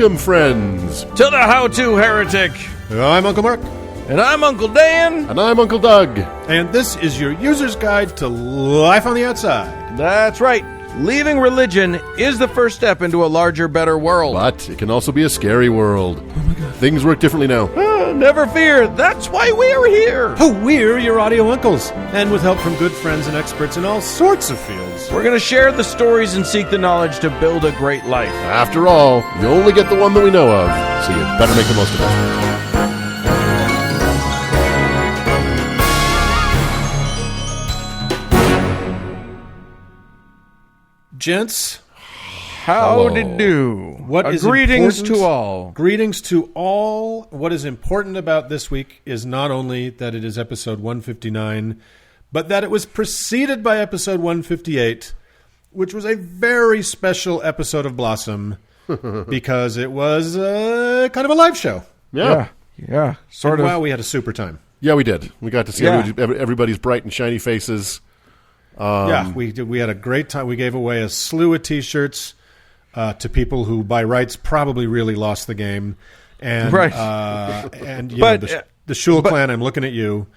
Welcome, friends, to the How-To Heretic. I'm Uncle Mark. And I'm Uncle Dan. And I'm Uncle Doug. And this is your user's guide to life on the outside. That's right. Leaving religion is the first step into a larger, better world. But it can also be a scary world. Oh my God. Things work differently now. Never fear. That's why we're here. Oh, we're your audio uncles. And with help from good friends and experts in all sorts of fields. We're going to share the stories and seek the knowledge to build a great life. After all, you only get the one that we know of, so you better make the most of it. Gents, Howdy do. What is greetings important? to all. Greetings to all. What is important about this week is not only that it is episode 159, but that it was preceded by episode 158, which was a very special episode of Blossom because it was kind of a live show. Yeah. Sort of. Wow, we had a super time. Yeah, we did. We got to see everybody's bright and shiny faces. We did. We had a great time. We gave away a slew of T-shirts to people who, by rights, probably really lost the game. And and the Shul clan. I'm looking at you.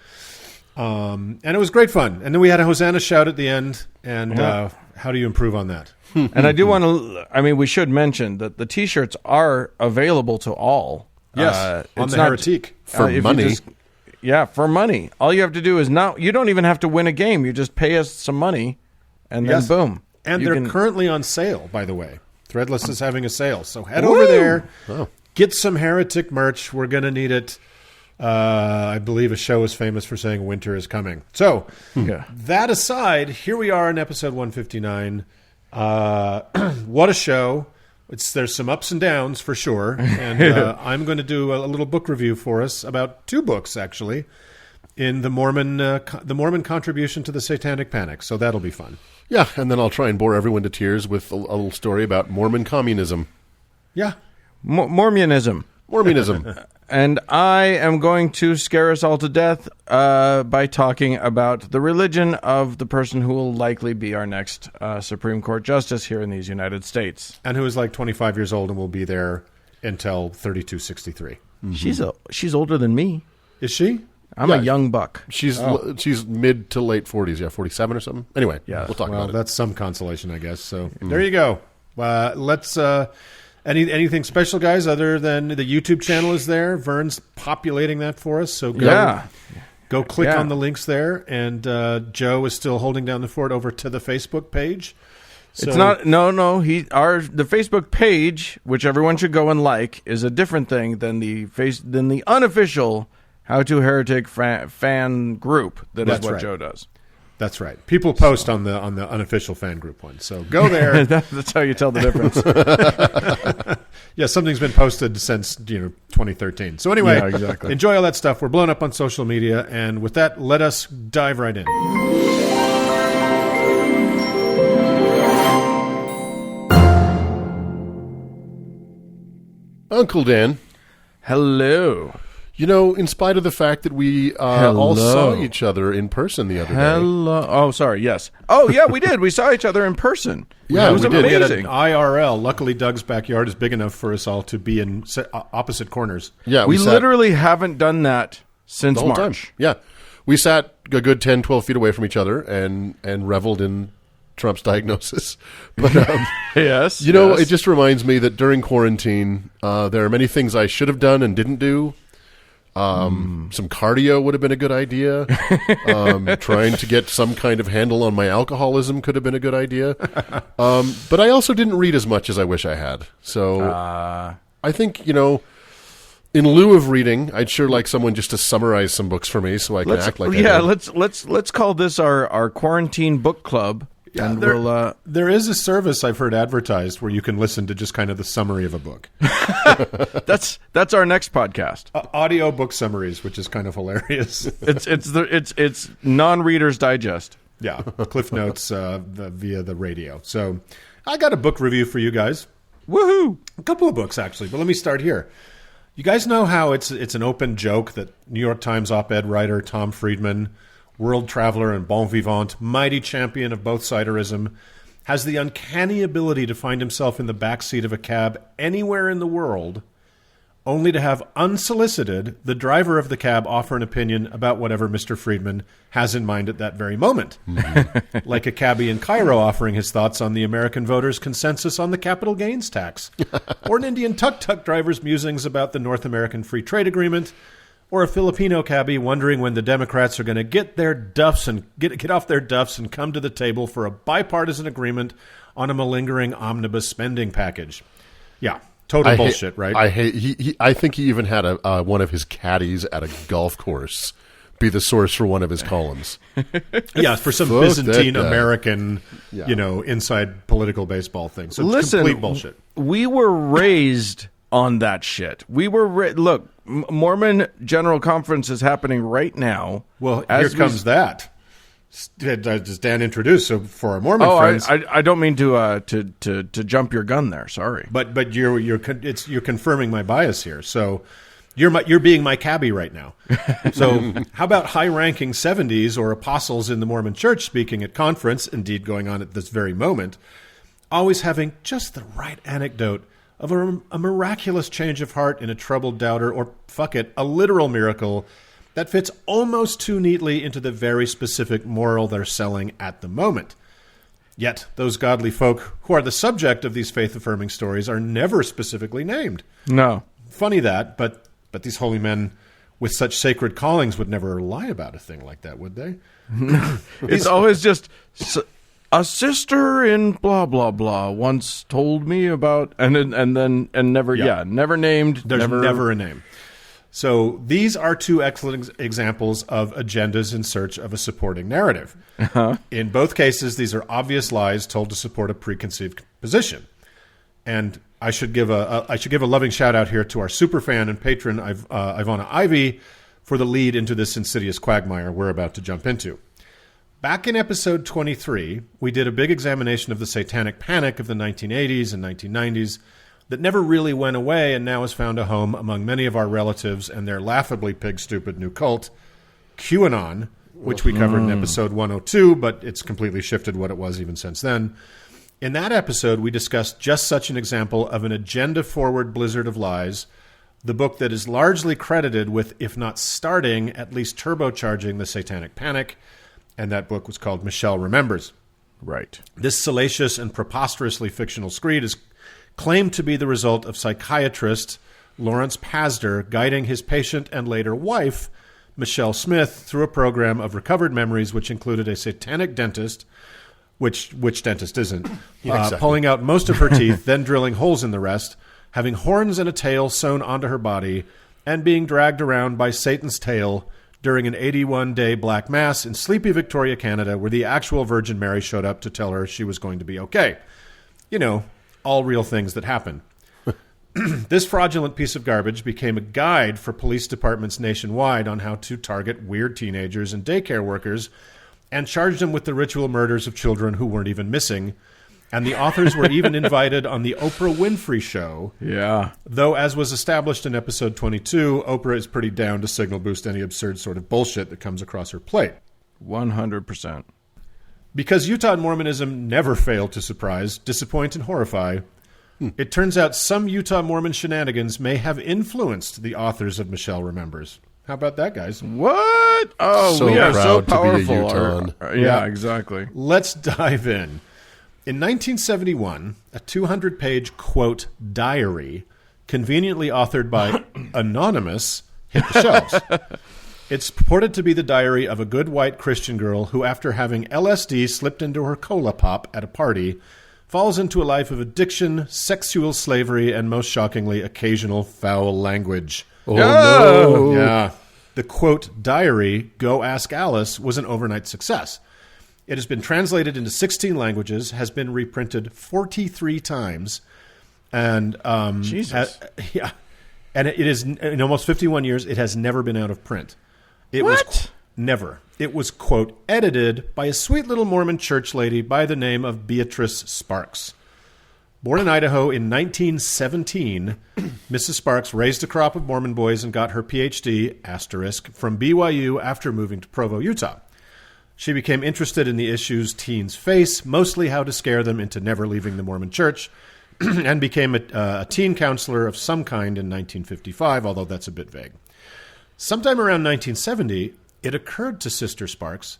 And it was great fun. And then we had a Hosanna shout at the end. And how do you improve on that? And I do want to. I mean, we should mention that the T-shirts are available to all. Yes, on the Heretic for money. Yeah, for money. All you have to do is you don't even have to win a game. You just pay us some money, and then boom. And they're currently on sale, by the way. Threadless is having a sale. So head over there, get some Heretic merch. We're going to need it. I believe a show is famous for saying winter is coming. So that aside, here we are in episode 159. What a show. There's some ups and downs for sure, and I'm going to do a little book review for us about two books actually, in the Mormon contribution to the Satanic Panic. So that'll be fun. Yeah, and then I'll try and bore everyone to tears with a little story about Mormon communism. Yeah, Mormonism. And I am going to scare us all to death by talking about the religion of the person who will likely be our next Supreme Court Justice here in these United States. And who is like 25 years old and will be there until 3263. Mm-hmm. She's older than me. Is she? I'm a young buck. She's mid to late 40s, 47 or something. Anyway, we'll talk about it. That's some consolation, I guess. So there you go. Let's... Anything special, guys, other than the YouTube channel is there? Vern's populating that for us, so go click on the links there. And Joe is still holding down the fort over to the Facebook page. So, it's not the Facebook page, which everyone should go and like, is a different thing than the unofficial How to Heretic fan group. That's what Joe does. That's right. People post on the unofficial fan group one. So go there. That's how you tell the difference. Yeah, something's been posted since 2013. So anyway, enjoy all that stuff. We're blown up on social media, and with that, let us dive right in. Uncle Dan. Hello. In spite of the fact that we all saw each other in person the other day. Hello. Oh, sorry. Yes. Oh, yeah, we did. We saw each other in person. Yeah, it was amazing. We had an IRL. Luckily, Doug's backyard is big enough for us all to be in opposite corners. Yeah, we literally haven't done that since the whole March. Time. Yeah. We sat a good 10, 12 feet away from each other and reveled in Trump's diagnosis. But yes. It just reminds me that during quarantine, there are many things I should have done and didn't do. Some cardio would have been a good idea. Trying to get some kind of handle on my alcoholism could have been a good idea. But I also didn't read as much as I wish I had. So I think, in lieu of reading, I'd sure like someone just to summarize some books for me so I can act like I did. Let's call this our quarantine book club. Yeah, and there is a service I've heard advertised where you can listen to just kind of the summary of a book. That's our next podcast. Audio book summaries, which is kind of hilarious. It's non-readers digest. Yeah, Cliff Notes via the radio. So I got a book review for you guys. Woohoo! A couple of books actually, but let me start here. You guys know how it's an open joke that New York Times op-ed writer Tom Friedman, world traveler and bon vivant, mighty champion of both siderism, has the uncanny ability to find himself in the backseat of a cab anywhere in the world, only to have unsolicited the driver of the cab offer an opinion about whatever Mr. Friedman has in mind at that very moment. Mm-hmm. Like a cabbie in Cairo offering his thoughts on the American voters' consensus on the capital gains tax, or an Indian tuk-tuk driver's musings about the North American Free Trade Agreement, or a Filipino cabbie wondering when the Democrats are going to get their duffs and get off their duffs and come to the table for a bipartisan agreement on a malingering omnibus spending package. Yeah. Total bullshit, right? I think he even had one of his caddies at a golf course be the source for one of his columns. Yeah, for some Byzantine American, inside political baseball thing. So listen, complete bullshit. We were raised on that shit. We were look, Mormon General Conference is happening right now. Well, here comes that. As Dan introduced, so for our Mormon friends, I don't mean to jump your gun there. Sorry, but you're confirming my bias here. So you're being my cabbie right now. So how about high-ranking 70s or apostles in the Mormon Church speaking at conference, indeed going on at this very moment, always having just the right anecdote of a miraculous change of heart in a troubled doubter, or fuck it, a literal miracle that fits almost too neatly into the very specific moral they're selling at the moment. Yet, those godly folk who are the subject of these faith-affirming stories are never specifically named. No. Funny that, but these holy men with such sacred callings would never lie about a thing like that, would they? It's always just, a sister in blah, blah, blah once told me about, and never named. There's never a name. So these are two excellent examples of agendas in search of a supporting narrative. Uh-huh. In both cases, these are obvious lies told to support a preconceived position. And I should give a loving shout out here to our superfan and patron Ivana Ivy for the lead into this insidious quagmire we're about to jump into. Back in episode 23, we did a big examination of the satanic panic of the 1980s and 1990s. That never really went away and now has found a home among many of our relatives and their laughably pig-stupid new cult, QAnon, which we covered in episode 102, but it's completely shifted what it was even since then. In that episode, we discussed just such an example of an agenda-forward blizzard of lies, the book that is largely credited with, if not starting, at least turbocharging the satanic panic, and that book was called Michelle Remembers. Right. This salacious and preposterously fictional screed is claimed to be the result of psychiatrist Lawrence Pasder guiding his patient and later wife, Michelle Smith, through a program of recovered memories which included a satanic dentist, which dentist isn't, exactly. Pulling out most of her teeth, then drilling holes in the rest, having horns and a tail sewn onto her body, and being dragged around by Satan's tail during an 81-day Black Mass in sleepy Victoria, Canada, where the actual Virgin Mary showed up to tell her she was going to be okay. You know, all real things that happen. This fraudulent piece of garbage became a guide for police departments nationwide on how to target weird teenagers and daycare workers and charge them with the ritual murders of children who weren't even missing. And the authors were even invited on the Oprah Winfrey Show. Yeah. Though, as was established in episode 22, Oprah is pretty down to signal boost any absurd sort of bullshit that comes across her plate. 100%. Because Utah Mormonism never failed to surprise, disappoint, and horrify, it turns out some Utah Mormon shenanigans may have influenced the authors of Michelle Remembers. How about that, guys? What? Oh, so we are so proud to be a powerful. Utah. Yeah, exactly. Let's dive in. In 1971, a 200-page, quote, diary, conveniently authored by Anonymous, hit the shelves. It's purported to be the diary of a good white Christian girl who, after having LSD slipped into her cola pop at a party, falls into a life of addiction, sexual slavery, and most shockingly, occasional foul language. Oh, no. Yeah. The, quote, diary, Go Ask Alice, was an overnight success. It has been translated into 16 languages, has been reprinted 43 times, and Jesus. And it is, in almost 51 years, it has never been out of print. Never. It was, quote, edited by a sweet little Mormon church lady by the name of Beatrice Sparks. Born in Idaho in 1917, Mrs. Sparks raised a crop of Mormon boys and got her Ph.D., *, from BYU after moving to Provo, Utah. She became interested in the issues teens face, mostly how to scare them into never leaving the Mormon church, and became a teen counselor of some kind in 1955, although that's a bit vague. Sometime around 1970, it occurred to Sister Sparks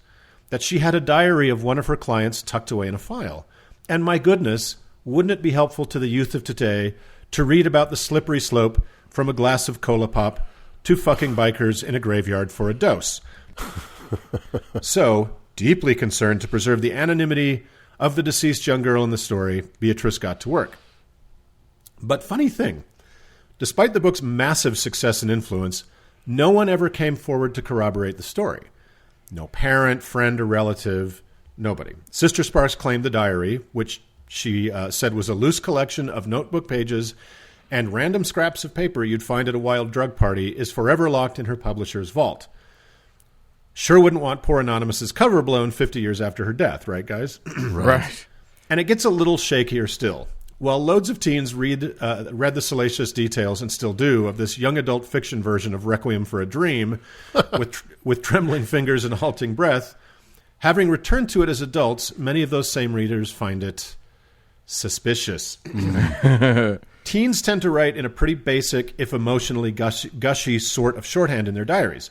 that she had a diary of one of her clients tucked away in a file. And my goodness, wouldn't it be helpful to the youth of today to read about the slippery slope from a glass of cola pop to fucking bikers in a graveyard for a dose? So, deeply concerned to preserve the anonymity of the deceased young girl in the story, Beatrice got to work. But funny thing, despite the book's massive success and influence, no one ever came forward to corroborate the story. No parent, friend, or relative, nobody. Sister Sparks claimed the diary, which she said was a loose collection of notebook pages and random scraps of paper you'd find at a wild drug party, is forever locked in her publisher's vault. Sure wouldn't want poor Anonymous's cover blown 50 years after her death, right, guys? Right. And it gets a little shakier still. While loads of teens read the salacious details, and still do, of this young adult fiction version of Requiem for a Dream, with trembling fingers and halting breath, having returned to it as adults, many of those same readers find it suspicious. Teens tend to write in a pretty basic, if emotionally gushy sort of shorthand in their diaries.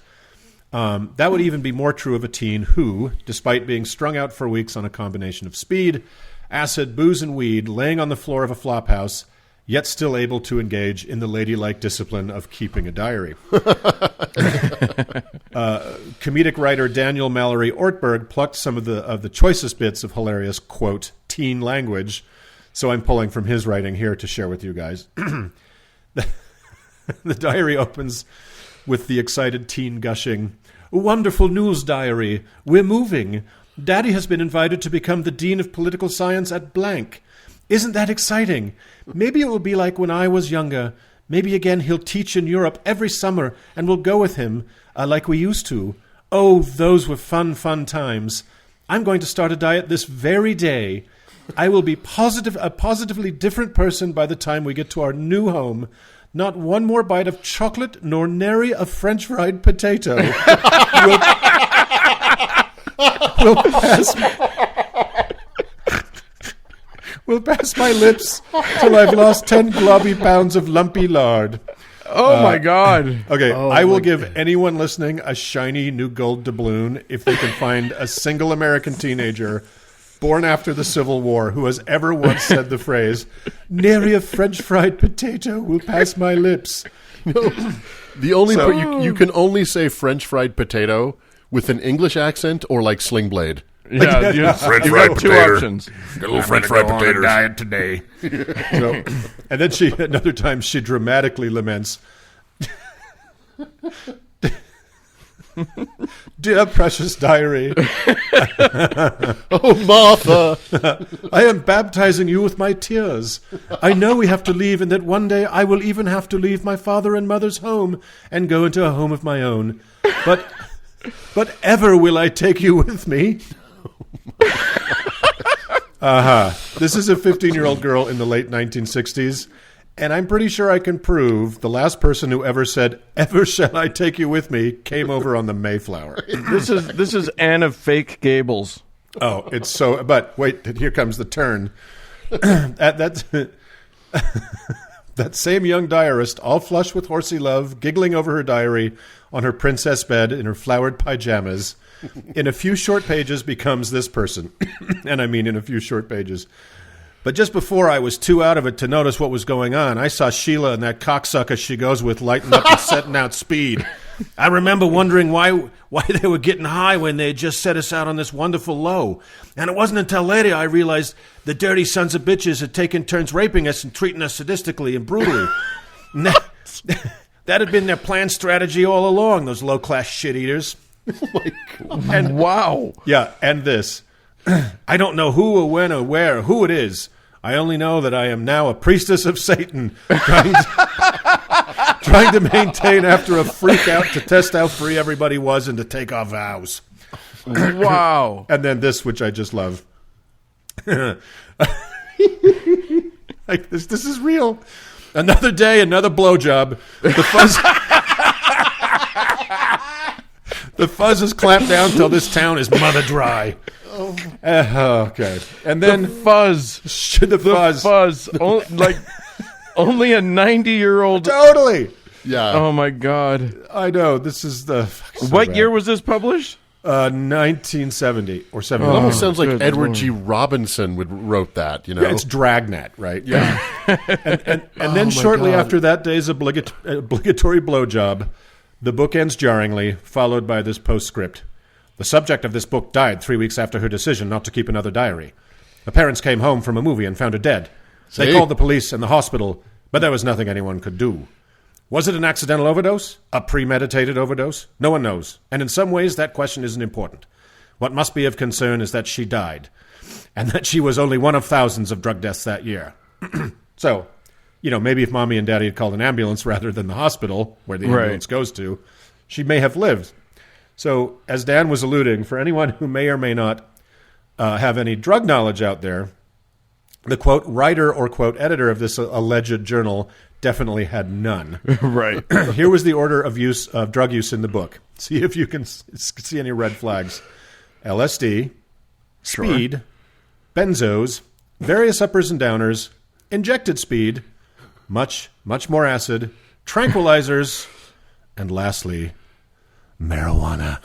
That would even be more true of a teen who, despite being strung out for weeks on a combination of speed, acid, booze, and weed, laying on the floor of a flophouse, yet still able to engage in the ladylike discipline of keeping a diary. Comedic writer Daniel Mallory Ortberg plucked some of the choicest bits of hilarious, quote, teen language, so I'm pulling from his writing here to share with you guys. The diary opens with the excited teen gushing, "Wonderful news, diary. We're moving. Daddy has been invited to become the Dean of Political Science at blank. Isn't that exciting? Maybe it will be like when I was younger. Maybe again he'll teach in Europe every summer and we'll go with him like we used to. Oh, those were fun times. I'm going to start a diet this very day. I will be a positively different person by the time we get to our new home. Not one more bite of chocolate nor nary a French fried potato will pass my lips till I've lost 10 globby pounds of lumpy lard." Oh, my God. Okay, I will give anyone listening a shiny new gold doubloon if they can find a single American teenager born after the Civil War who has ever once said the phrase, "Nary a French fried potato will pass my lips." No, the only you can only say French fried potato with an English accent or like Sling Blade. Yeah, you got two options. Got a little French fried potatoes. Diet today. So, and then another time she dramatically laments, "Dear precious diary, oh Martha, I am baptizing you with my tears. I know we have to leave, and that one day I will even have to leave my father and mother's home and go into a home of my own. But ever will I take you with me." This is a 15-year-old girl in the late 1960s, and I'm pretty sure I can prove the last person who ever said, "Ever shall I take you with me," came over on the Mayflower. This is Anne of Fake Gables. Oh, it's so... But wait, here comes the turn. That same young diarist, all flush with horsey love, giggling over her diary on her princess bed in her flowered pajamas, in a few short pages becomes this person. And I mean in a few short pages. "But just before I was too out of it to notice what was going on, I saw Sheila and that cocksucker she goes with lighten up and setting out speed. I remember wondering why they were getting high when they had just set us out on this wonderful low. And it wasn't until later I realized the dirty sons of bitches had taken turns raping us and treating us sadistically and brutally. And that had been their planned strategy all along, those low-class shit-eaters." Oh my God. And, wow. Yeah, and this. "I don't know who or when or where or who it is. I only know that I am now a priestess of Satan, trying to maintain after a freak out to test how free everybody was and to take our vows." Wow. And then this, which I just love. Like, this is real. "Another day, another blowjob. The fuzz is clamped down till this town is mother dry. Okay. And then the fuzz. The fuzz. Only a 90-year-old. Totally. Yeah. Oh, my God. I know. This is the... What year was this published? 1970 or 70. It almost sounds like good Edward Lord. G. Robinson wrote that, you know? Yeah, it's Dragnet, right? Yeah. and then shortly after that day's obligatory blowjob, the book ends jarringly, followed by this postscript. The subject of this book died 3 weeks after her decision not to keep another diary. The parents came home from a movie and found her dead. They called the police and the hospital, but there was nothing anyone could do. Was it an accidental overdose? A premeditated overdose? No one knows. And in some ways, that question isn't important. What must be of concern is that she died, and that she was only one of thousands of drug deaths that year. So, maybe if Mommy and Daddy had called an ambulance rather than the hospital, where the ambulance goes to, she may have lived. So, as Dan was alluding, for anyone who may or may not have any drug knowledge out there, the, quote, writer or, quote, editor of this alleged journal definitely had none. Right. Here was the order of drug use in the book. See if you can see any red flags. LSD, speed, benzos, various uppers and downers, injected speed, much, much more acid, tranquilizers, and lastly, marijuana.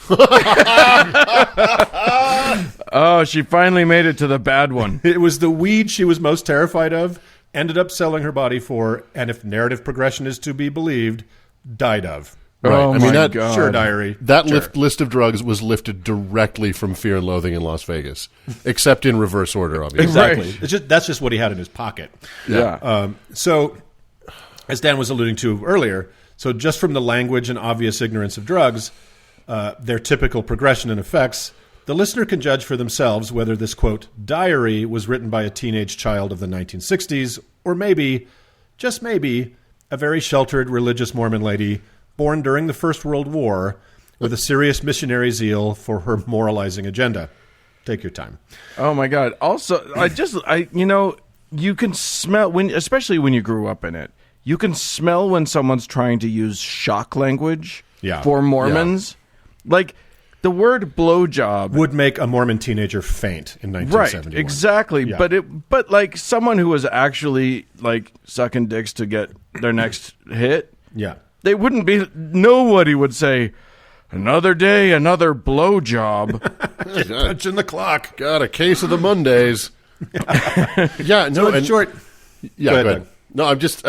Oh, she finally made it to the bad one. It was the weed she was most terrified of, ended up selling her body for, and if narrative progression is to be believed, died of. Right. Oh, I mean, my God. Sure, diary. That Sure. list of drugs was lifted directly from Fear and Loathing in Las Vegas, except in reverse order, obviously. Exactly. Right. That's just what he had in his pocket. Yeah. So, as Dan was alluding to earlier, so just from the language and obvious ignorance of drugs, their typical progression and effects, the listener can judge for themselves whether this, quote, diary was written by a teenage child of the 1960s, or maybe, just maybe, a very sheltered religious Mormon lady born during the First World War with a serious missionary zeal for her moralizing agenda. Take your time. Oh, my God. Also, you can smell, especially when you grew up in it, you can smell when someone's trying to use shock language for Mormons. Yeah. Like, the word blowjob would make a Mormon teenager faint in 1971. Right, exactly. Yeah. But like someone who was actually like sucking dicks to get their next hit, they wouldn't be. Nobody would say, "Another day, another blowjob." Punching the clock. Got a case of the Mondays. Yeah, no, So in short. Yeah, go ahead. No, I'm just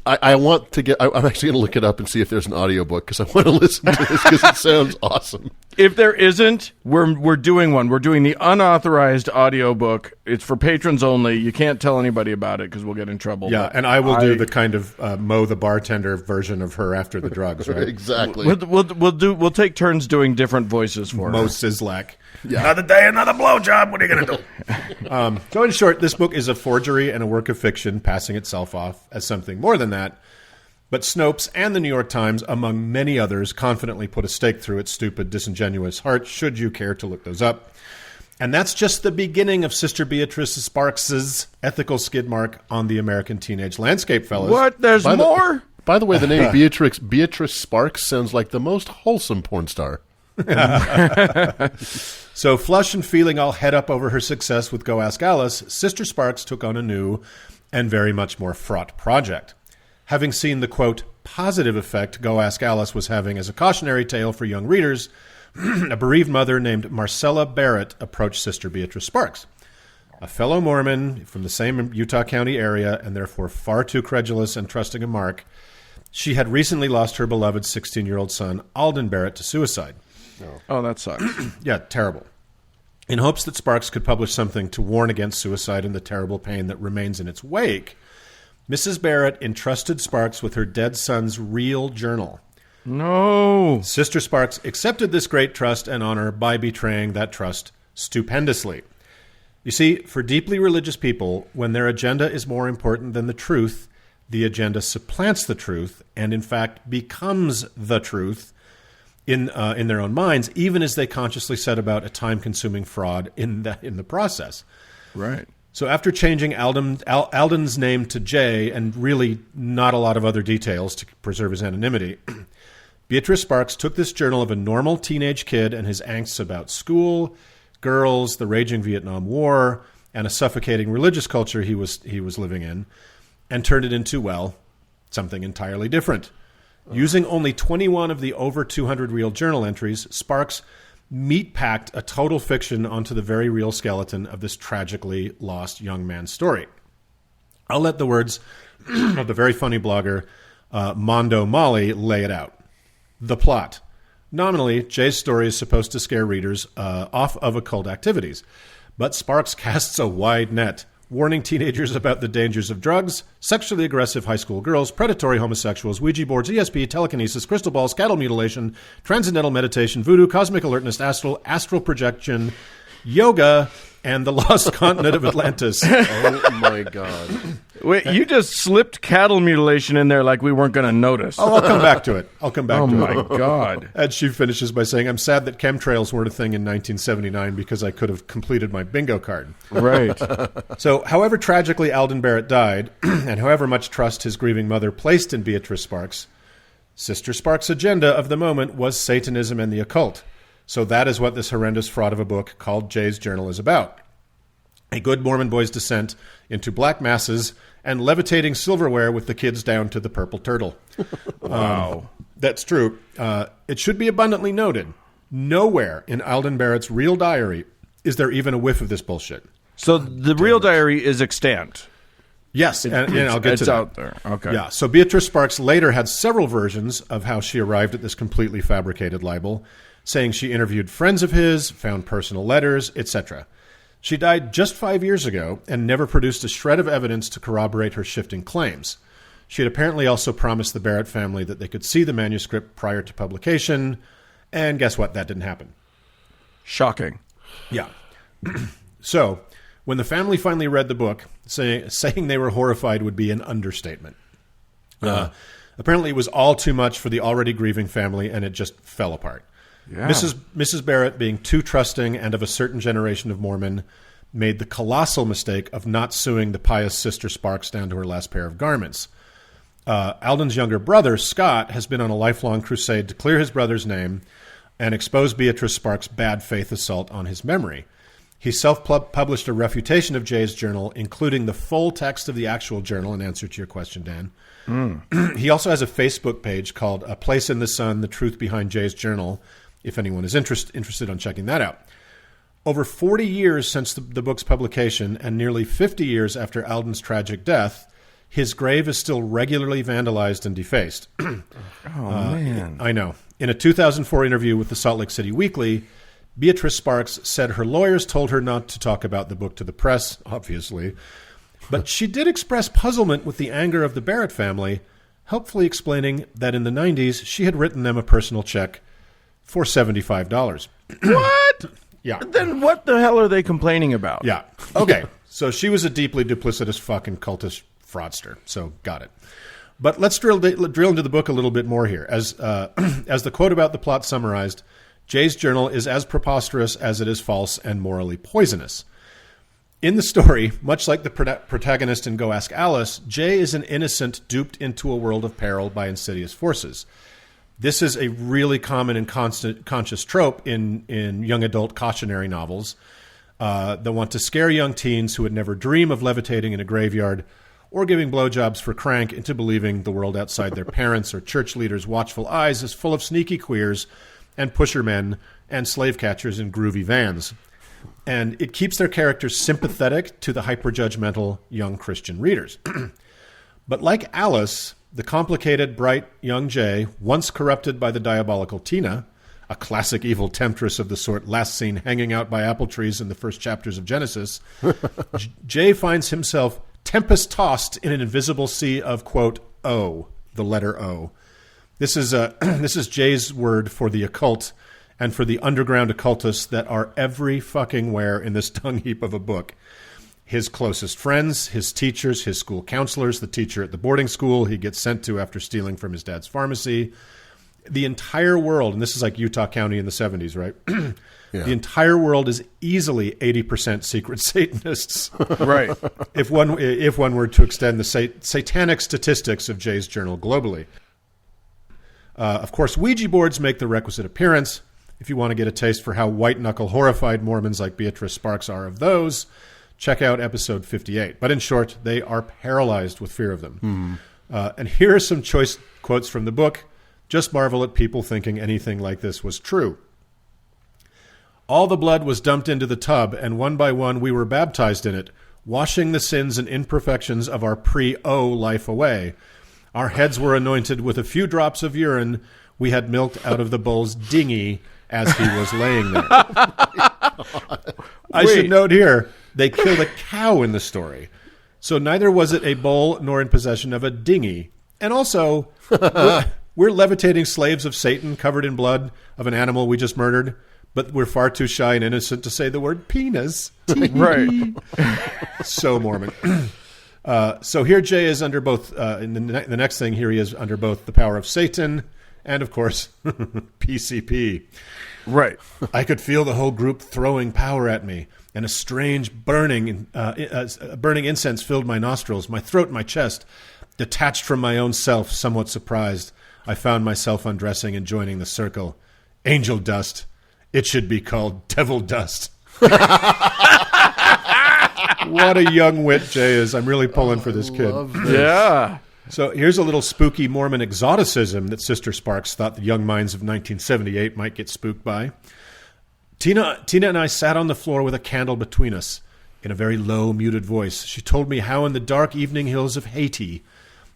I want to get. I'm actually going to look it up and see if there's an audiobook because I want to listen to this because it sounds awesome. If there isn't, we're doing one. We're doing the unauthorized audiobook. It's for patrons only. You can't tell anybody about it because we'll get in trouble. Yeah, and I will do the kind of Mo the bartender version of her after the drugs, right? Exactly. We'll take turns doing different voices for Mo her. Sislak. Yeah. Another day, another blowjob. What are you going to do? So in short, this book is a forgery and a work of fiction, passing itself off as something more than that. But Snopes and the New York Times, among many others, confidently put a stake through its stupid, disingenuous heart, should you care to look those up. And that's just the beginning of Sister Beatrice Sparks's ethical skid mark on the American teenage landscape, fellas. What? There's more? By the way, the name Beatrice Sparks sounds like the most wholesome porn star. So, flush and feeling all head up over her success with Go Ask Alice, Sister Sparks took on a new and very much more fraught project. Having seen the, quote, positive effect Go Ask Alice was having as a cautionary tale for young readers, a bereaved mother named Marcella Barrett approached Sister Beatrice Sparks, a fellow Mormon from the same Utah County area and therefore far too credulous and trusting of Mark. She had recently lost her beloved 16-year-old son, Alden Barrett, to suicide. Oh, that sucks. Yeah, terrible. In hopes that Sparks could publish something to warn against suicide and the terrible pain that remains in its wake, Mrs. Barrett entrusted Sparks with her dead son's real journal. No. Sister Sparks accepted this great trust and honor by betraying that trust stupendously. You see, for deeply religious people, when their agenda is more important than the truth, the agenda supplants the truth and, in fact, becomes the truth in their own minds, even as they consciously set about a time-consuming fraud in the process. Right. So after changing Alden's name to Jay and really not a lot of other details to preserve his anonymity, Beatrice Sparks took this journal of a normal teenage kid and his angst about school, girls, the raging Vietnam War, and a suffocating religious culture he was living in, and turned it into, well, something entirely different. Using only 21 of the over 200 real journal entries, Sparks meat-packed a total fiction onto the very real skeleton of this tragically lost young man's story. I'll let the words of the very funny blogger Mondo Molly lay it out. The plot. Nominally, Jay's story is supposed to scare readers off of occult activities, but Sparks casts a wide net, warning teenagers about the dangers of drugs, sexually aggressive high school girls, predatory homosexuals, Ouija boards, ESP, telekinesis, crystal balls, cattle mutilation, transcendental meditation, voodoo, cosmic alertness, astral projection, yoga, and the lost continent of Atlantis. Oh, my God. Wait, you just slipped cattle mutilation in there like we weren't going to notice. Oh, I'll come back to it. Oh, my God. And she finishes by saying, I'm sad that chemtrails weren't a thing in 1979 because I could have completed my bingo card. Right. So, however tragically Alden Barrett died, and however much trust his grieving mother placed in Beatrice Sparks, Sister Sparks' agenda of the moment was Satanism and the occult. So that is what this horrendous fraud of a book called Jay's Journal is about. A good Mormon boy's descent into black masses and levitating silverware with the kids down to the purple turtle. Wow. That's true. It should be abundantly noted, nowhere in Alden Barrett's real diary is there even a whiff of this bullshit. So the real diary is extant. Yes, and I'll get to that. It's out there. Okay. Yeah, so Beatrice Sparks later had several versions of how she arrived at this completely fabricated libel, saying she interviewed friends of his, found personal letters, etc. She died just 5 years ago and never produced a shred of evidence to corroborate her shifting claims. She had apparently also promised the Barrett family that they could see the manuscript prior to publication, and guess what? That didn't happen. Shocking. Yeah. So, when the family finally read the book, saying they were horrified would be an understatement. Apparently, it was all too much for the already grieving family, and it just fell apart. Yeah. Mrs. Barrett, being too trusting and of a certain generation of Mormon, made the colossal mistake of not suing the pious Sister Sparks down to her last pair of garments. Alden's younger brother, Scott, has been on a lifelong crusade to clear his brother's name and expose Beatrice Sparks' bad faith assault on his memory. He self-published a refutation of Jay's journal, including the full text of the actual journal, in answer to your question, Dan. He also has a Facebook page called A Place in the Sun, The Truth Behind Jay's Journal, if anyone is interested in checking that out. Over 40 years since the book's publication and nearly 50 years after Alden's tragic death, his grave is still regularly vandalized and defaced. Man. I know. In a 2004 interview with the Salt Lake City Weekly, Beatrice Sparks said her lawyers told her not to talk about the book to the press, obviously, but she did express puzzlement with the anger of the Barrett family, helpfully explaining that in the 90s she had written them a personal check for $75. What? Yeah. Then what the hell are they complaining about? Yeah. Okay. So she was a deeply duplicitous fucking cultist fraudster. So got it. But let's drill into the book a little bit more here. As the quote about the plot summarized, Jay's journal is as preposterous as it is false and morally poisonous. In the story, much like the protagonist in Go Ask Alice, Jay is an innocent duped into a world of peril by insidious forces. This is a really common and conscious trope in young adult cautionary novels that want to scare young teens who would never dream of levitating in a graveyard or giving blowjobs for crank into believing the world outside their parents' or church leaders' watchful eyes is full of sneaky queers and pushermen and slave catchers in groovy vans. And it keeps their characters sympathetic to the hyper-judgmental young Christian readers. But like Alice, the complicated, bright young Jay, once corrupted by the diabolical Tina, a classic evil temptress of the sort last seen hanging out by apple trees in the first chapters of Genesis, Jay finds himself tempest-tossed in an invisible sea of, quote, O, the letter O. This is Jay's word for the occult and for the underground occultists that are every fucking where in this dung heap of a book. His closest friends, his teachers, his school counselors, the teacher at the boarding school he gets sent to after stealing from his dad's pharmacy. The entire world, and this is like Utah County in the 70s, right? Yeah. The entire world is easily 80% secret Satanists. Right. If one were to extend the satanic statistics of Jay's journal globally. Of course, Ouija boards make the requisite appearance. If you want to get a taste for how white-knuckle horrified Mormons like Beatrice Sparks are of those, check out episode 58. But in short, they are paralyzed with fear of them. And here are some choice quotes from the book. Just marvel at people thinking anything like this was true. All the blood was dumped into the tub, and one by one we were baptized in it, washing the sins and imperfections of our pre-O life away. Our heads were anointed with a few drops of urine we had milked out of the bull's dinghy as he was laying there. I should note here, they killed a cow in the story. So neither was it a bull nor in possession of a dinghy. And also, we're levitating slaves of Satan covered in blood of an animal we just murdered, but we're far too shy and innocent to say the word penis. Right. So Mormon. So here Jay is under both, in the next thing here he is under both the power of Satan and, of course, PCP. Right. I could feel the whole group throwing power at me, and a strange burning incense filled my nostrils, my throat, my chest. Detached from my own self, somewhat surprised, I found myself undressing and joining the circle. Angel dust. It should be called devil dust. What a young wit Jay is. I'm really pulling for this kid. Yeah. So here's a little spooky Mormon exoticism that Sister Sparks thought the young minds of 1978 might get spooked by. Tina and I sat on the floor with a candle between us. In a very low, muted voice, she told me how in the dark evening hills of Haiti,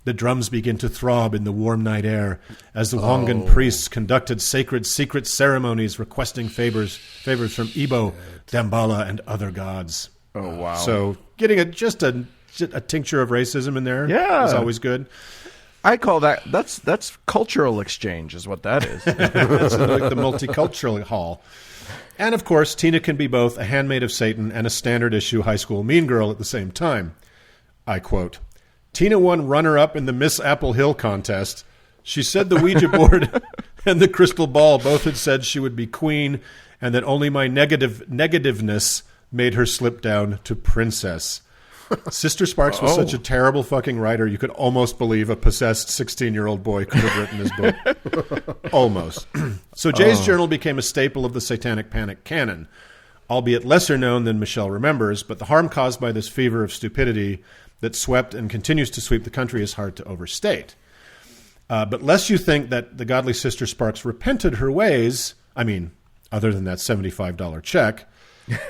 the drums begin to throb in the warm night air as the Wangan priests conducted sacred secret ceremonies requesting favors from Igbo, Dambala, and other gods. Oh, wow. So getting just a tincture of racism in there is always good. I call that's cultural exchange is what that is. It's like the multicultural hall. And, of course, Tina can be both a handmaid of Satan and a standard-issue high school mean girl at the same time. I quote, Tina won runner-up in the Miss Apple Hill contest. She said the Ouija board and the crystal ball both had said she would be queen and that only my negativeness made her slip down to princess. Sister Sparks was such a terrible fucking writer, you could almost believe a possessed 16-year-old boy could have written this book. Almost. So Jay's journal became a staple of the Satanic Panic canon, albeit lesser known than Michelle remembers, but the harm caused by this fever of stupidity that swept and continues to sweep the country is hard to overstate. But lest you think that the godly Sister Sparks repented her ways, I mean, other than that $75 check,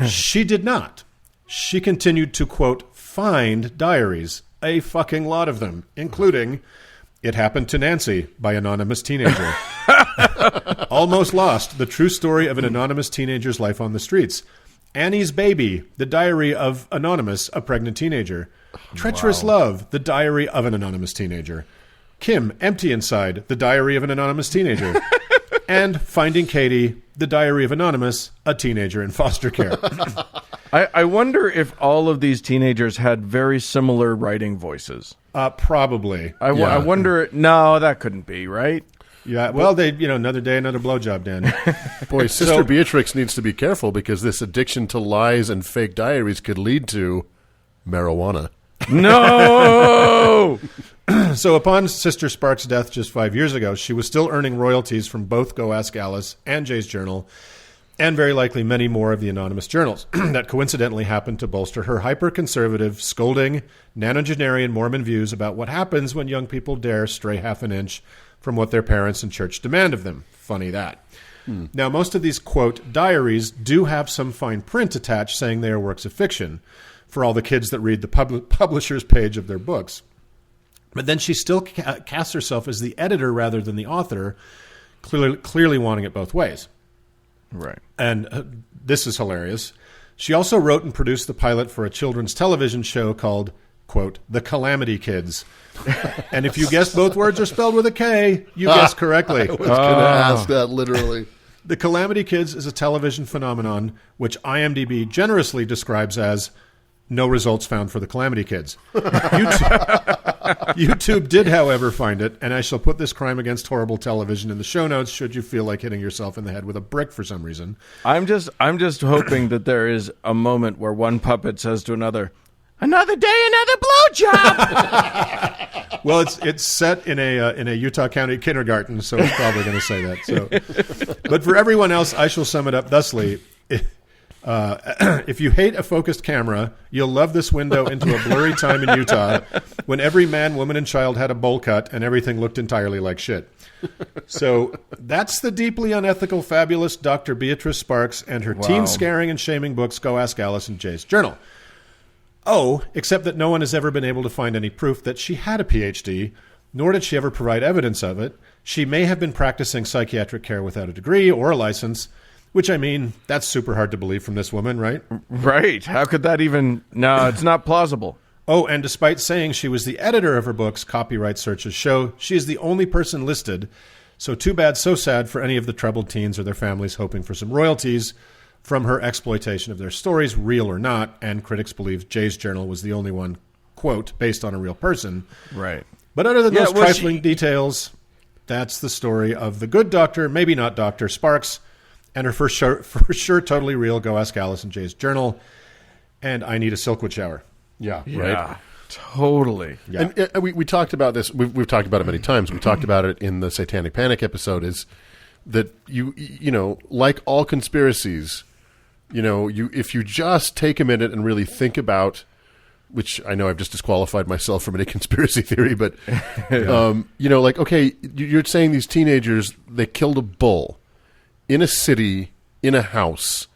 she did not. She continued to, quote, find diaries, a fucking lot of them, including It Happened to Nancy by Anonymous Teenager. Almost Lost, the true story of an anonymous teenager's life on the streets. Annie's Baby, the diary of Anonymous, a pregnant teenager. Treacherous Love, the diary of an anonymous teenager. Kim, Empty Inside, the diary of an anonymous teenager. And Finding Katie, the diary of Anonymous, a teenager in foster care. I wonder if all of these teenagers had very similar writing voices. Probably. I wonder. No, that couldn't be, right? Yeah. Well, another day, another blowjob, Dan. Boy, Sister Beatrix needs to be careful because this addiction to lies and fake diaries could lead to marijuana. No! So upon Sister Sparks' death just 5 years ago, she was still earning royalties from both Go Ask Alice and Jay's Journal, and very likely many more of the anonymous journals that coincidentally happened to bolster her hyper-conservative, scolding, nonagenarian Mormon views about what happens when young people dare stray half an inch from what their parents and church demand of them. Funny that. Now, most of these, quote, diaries do have some fine print attached saying they are works of fiction for all the kids that read the publisher's page of their books. But then she still casts herself as the editor rather than the author, clearly wanting it both ways. Right. And this is hilarious. She also wrote and produced the pilot for a children's television show called, quote, The Kalamity Kids. And if you guessed both words are spelled with a K, you guessed correctly. I was going to ask that literally. The Kalamity Kids is a television phenomenon which IMDb generously describes as no results found for the Kalamity Kids. YouTube did, however, find it, and I shall put this crime against horrible television in the show notes should you feel like hitting yourself in the head with a brick for some reason. I'm just hoping that there is a moment where one puppet says to another, Another day, another blowjob. Well, it's set in a Utah County kindergarten, so it's probably going to say that. So, but for everyone else, I shall sum it up thusly. If you hate a focused camera, you'll love this window into a blurry time in Utah when every man, woman, and child had a bowl cut and everything looked entirely like shit. So that's the deeply unethical, fabulous Dr. Beatrice Sparks and her teen scaring and shaming books, Go Ask Alice and Jay's Journal. Oh, except that no one has ever been able to find any proof that she had a PhD, nor did she ever provide evidence of it. She may have been practicing psychiatric care without a degree or a license, which, I mean, that's super hard to believe from this woman, right? Right. How could that even... No, it's not plausible. Oh, and despite saying she was the editor of her books, copyright searches show she is the only person listed. So too bad, so sad for any of the troubled teens or their families hoping for some royalties from her exploitation of their stories, real or not. And critics believe Jay's Journal was the only one, quote, based on a real person. Right. But other than those trifling details, that's the story of the good doctor, maybe not Dr. Sparks, and her for sure totally real Go Ask Alice and Jay's Journal. And I need a Silkwood shower. Yeah, Yeah, right. totally. Yeah. And we talked about this. We've talked about it many times. We talked about it in the Satanic Panic episode. Is that you know, like all conspiracies, if you just take a minute and really think about, which I know I've just disqualified myself from any conspiracy theory, but like, okay, you're saying these teenagers, they killed a bull in a city, in a house.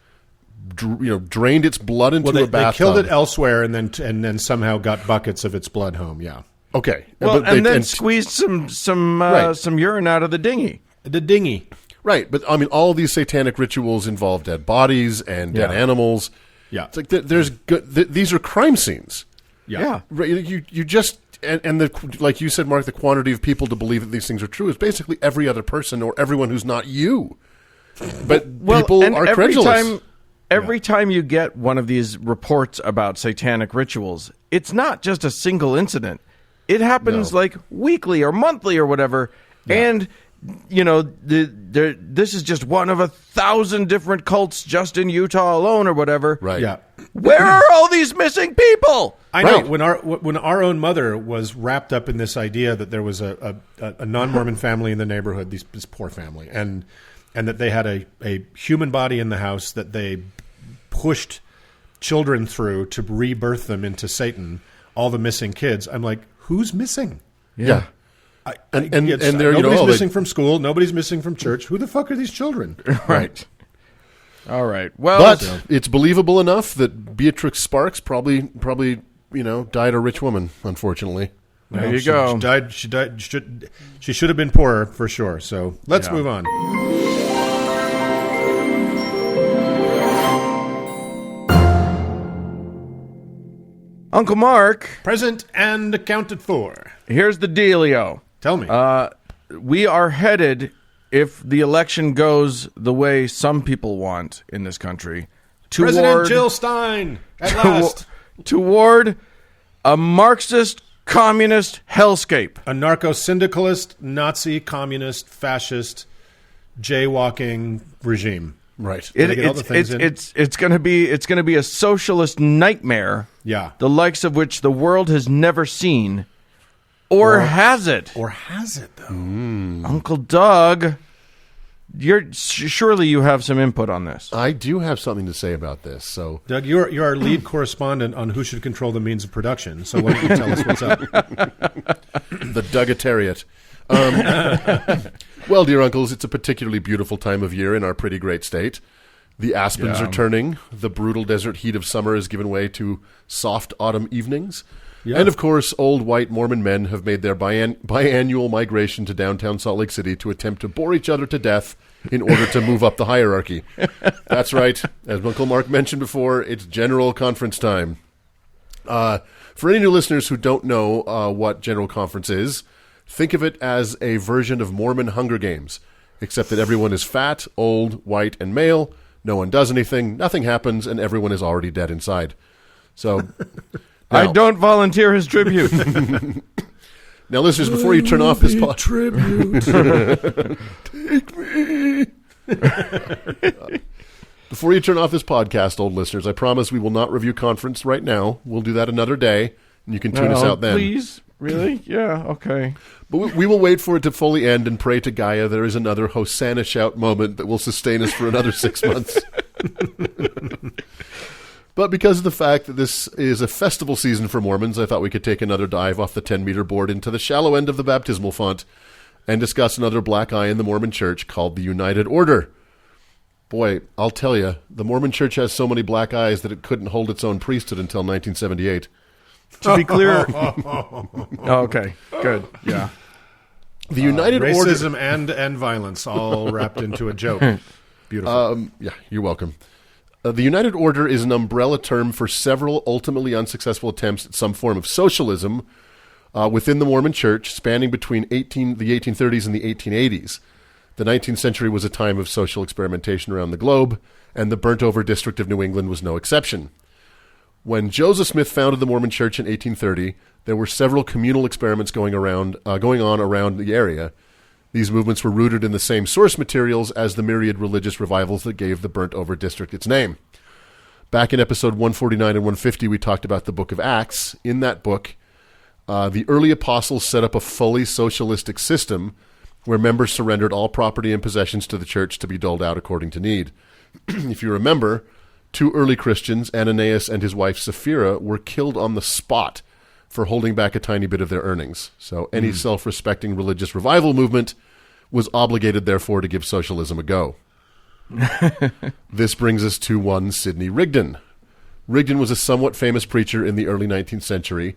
Drained its blood into a bathtub. They killed it elsewhere, and then somehow got buckets of its blood home. Yeah. Okay. Well, then squeezed some urine out of the dinghy. The dinghy. Right, but I mean, all of these satanic rituals involve dead bodies and dead animals. Yeah. It's like these are crime scenes. Yeah. Right, you just like you said, Mark, the quantity of people to believe that these things are true is basically every other person or everyone who's not you. But people are credulous. Every time you get one of these reports about satanic rituals, it's not just a single incident. It happens like weekly or monthly or whatever. Yeah. And, this is just one of 1,000 different cults just in Utah alone or whatever. Right. Yeah. Where are all these missing people? I know. When our own mother was wrapped up in this idea that there was a non-Mormon family in the neighborhood, this poor family, and that they had a human body in the house that they pushed children through to rebirth them into Satan, all the missing kids. I'm like, who's missing? Yeah. And they're, nobody's missing from school. Nobody's missing from church. Who the fuck are these children? Right. All right. Well, but it's believable enough that Beatrix Sparks probably died a rich woman, unfortunately. There you go. She died. She should have been poorer for sure. So let's move on. Uncle Mark. Present and accounted for. Here's the dealio. Tell me. We are headed, if the election goes the way some people want in this country, President Jill Stein, at last. Toward a Marxist communist hellscape. A narco-syndicalist, Nazi, communist, fascist, jaywalking regime. Right. It's going to be a socialist nightmare. Yeah. The likes of which the world has never seen, or has it? Or has it though? Uncle Doug, surely you have some input on this. I do have something to say about this. So, Doug, you're our lead correspondent on who should control the means of production. So why don't you tell us what's up? The Dougatariat. Well, dear uncles, it's a particularly beautiful time of year in our pretty great state. The aspens are turning. The brutal desert heat of summer has given way to soft autumn evenings. Yeah. And, of course, old white Mormon men have made their biannual migration to downtown Salt Lake City to attempt to bore each other to death in order to move up the hierarchy. That's right. As Uncle Mark mentioned before, it's General Conference time. For any new listeners who don't know what General Conference is, think of it as a version of Mormon Hunger Games, except that everyone is fat, old, white, and male. No one does anything, nothing happens, and everyone is already dead inside. So, I don't volunteer his tribute. Now, listeners, before you turn off this tribute, take me. Before you turn off this podcast, old listeners, I promise we will not review Conference right now. We'll do that another day, and you can tune us out then. Please? Really? Yeah, okay. But we will wait for it to fully end and pray to Gaia there is another Hosanna shout moment that will sustain us for another 6 months. But because of the fact that this is a festival season for Mormons, I thought we could take another dive off the 10-meter board into the shallow end of the baptismal font and discuss another black eye in the Mormon Church called the United Order. Boy, I'll tell you, the Mormon Church has so many black eyes that it couldn't hold its own priesthood until 1978. To be clear... okay, good, yeah. The United Order... Racism and violence all wrapped into a joke. Beautiful. Yeah, you're welcome. The United Order is an umbrella term for several ultimately unsuccessful attempts at some form of socialism within the Mormon Church, spanning between the 1830s and the 1880s. The 19th century was a time of social experimentation around the globe, and the burnt-over district of New England was no exception. When Joseph Smith founded the Mormon Church in 1830, there were several communal experiments going on around the area. These movements were rooted in the same source materials as the myriad religious revivals that gave the burnt-over district its name. Back in episode 149 and 150, we talked about the Book of Acts. In that book, the early apostles set up a fully socialistic system where members surrendered all property and possessions to the church to be doled out according to need. If you remember, 2 early Christians, Ananias and his wife Sapphira, were killed on the spot for holding back a tiny bit of their earnings. So any self-respecting religious revival movement was obligated, therefore, to give socialism a go. This brings us to one Sidney Rigdon. Rigdon was a somewhat famous preacher in the early 19th century,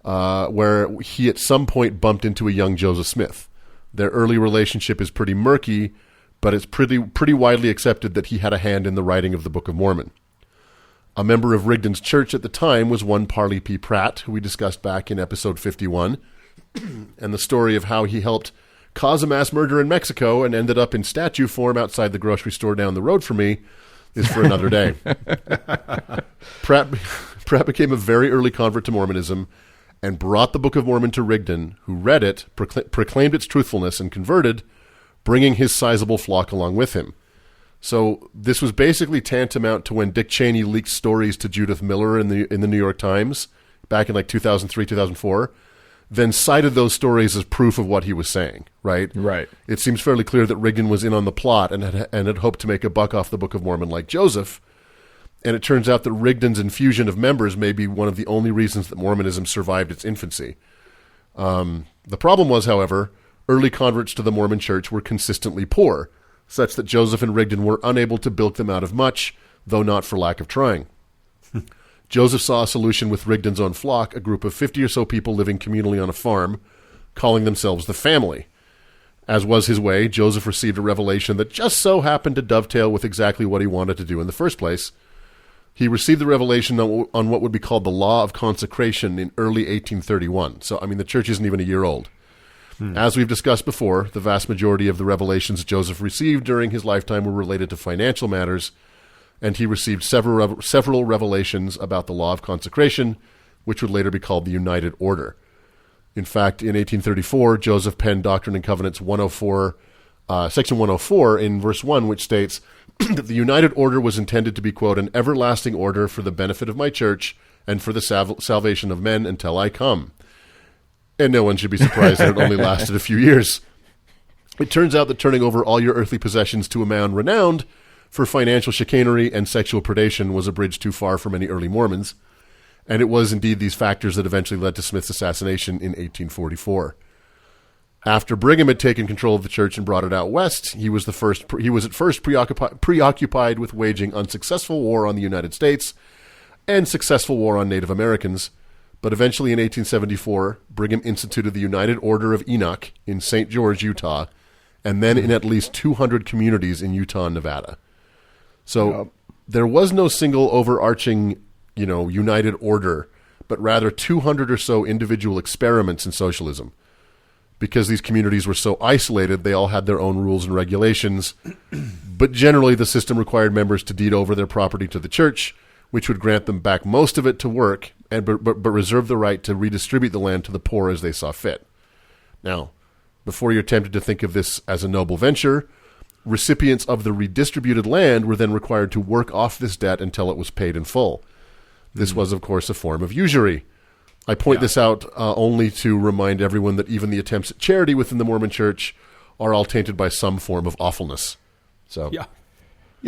where he at some point bumped into a young Joseph Smith. Their early relationship is pretty murky, but it's pretty widely accepted that he had a hand in the writing of the Book of Mormon. A member of Rigdon's church at the time was one Parley P. Pratt, who we discussed back in episode 51, and the story of how he helped cause a mass murder in Mexico and ended up in statue form outside the grocery store down the road from me is for another day. Pratt became a very early convert to Mormonism and brought the Book of Mormon to Rigdon, who read it, proclaimed its truthfulness, and converted, bringing his sizable flock along with him. So this was basically tantamount to when Dick Cheney leaked stories to Judith Miller in the New York Times back in like 2003, 2004, then cited those stories as proof of what he was saying, right? Right. It seems fairly clear that Rigdon was in on the plot and had hoped to make a buck off the Book of Mormon like Joseph. And it turns out that Rigdon's infusion of members may be one of the only reasons that Mormonism survived its infancy. The problem was, however, early converts to the Mormon Church were consistently poor, such that Joseph and Rigdon were unable to bilk them out of much, though not for lack of trying. Joseph saw a solution with Rigdon's own flock, a group of 50 or so people living communally on a farm, calling themselves the family. As was his way, Joseph received a revelation that just so happened to dovetail with exactly what he wanted to do in the first place. He received the revelation on what would be called the Law of Consecration in early 1831. So, I mean, the church isn't even a year old. As we've discussed before, the vast majority of the revelations Joseph received during his lifetime were related to financial matters, and he received several revelations about the Law of Consecration, which would later be called the United Order. In fact, in 1834, Joseph penned Doctrine and Covenants 104, Section 104 in verse 1, which states that the United Order was intended to be, quote, an everlasting order for the benefit of my church and for the salvation of men until I come. And no one should be surprised that it only lasted a few years. It turns out that turning over all your earthly possessions to a man renowned for financial chicanery and sexual predation was a bridge too far for many early Mormons, and it was indeed these factors that eventually led to Smith's assassination in 1844. After Brigham had taken control of the church and brought it out west, he was at first preoccupied with waging unsuccessful war on the United States and successful war on Native Americans. But eventually in 1874, Brigham instituted the United Order of Enoch in St. George, Utah, and then in at least 200 communities in Utah and Nevada. So there was no single overarching, united order, but rather 200 or so individual experiments in socialism. Because these communities were so isolated, they all had their own rules and regulations, but generally the system required members to deed over their property to the church, which would grant them back most of it to work, but reserve the right to redistribute the land to the poor as they saw fit. Now, before you're tempted to think of this as a noble venture, recipients of the redistributed land were then required to work off this debt until it was paid in full. This was, of course, a form of usury. I point this out only to remind everyone that even the attempts at charity within the Mormon Church are all tainted by some form of awfulness. So, yeah.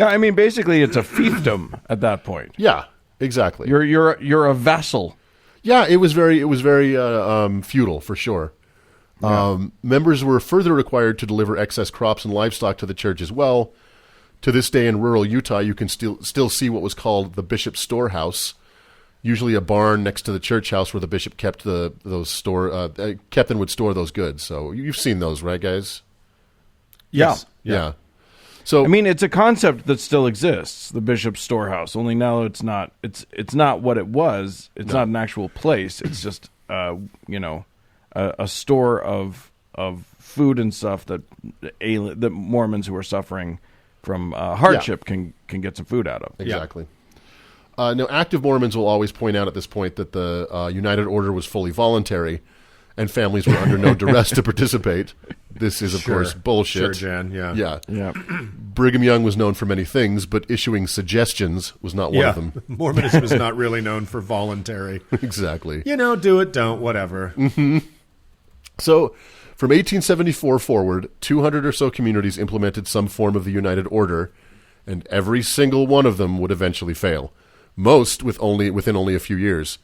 I mean, basically, it's a fiefdom at that point. Yeah, exactly. You're a vassal. Yeah, it was very feudal for sure. Yeah. Members were further required to deliver excess crops and livestock to the church as well. To this day in rural Utah, you can still see what was called the bishop's storehouse, usually a barn next to the church house where the bishop kept and would store those goods. So you've seen those, right, guys? Yes. Yeah. So I mean, it's a concept that still exists, the bishop's storehouse. Only now it's not. It's not what it was. It's not an actual place. It's just a store of food and stuff that Mormons who are suffering from hardship can get some food out of. Exactly. Now, active Mormons will always point out at this point that the United Order was fully voluntary and families were under no duress to participate. This is, of course, bullshit. Sure, Jan, yeah. Brigham Young was known for many things, but issuing suggestions was not one of them. Mormonism is not really known for voluntary. Exactly. Do it, don't, whatever. Mm-hmm. So, from 1874 forward, 200 or so communities implemented some form of the United Order, and every single one of them would eventually fail. Most within only a few years.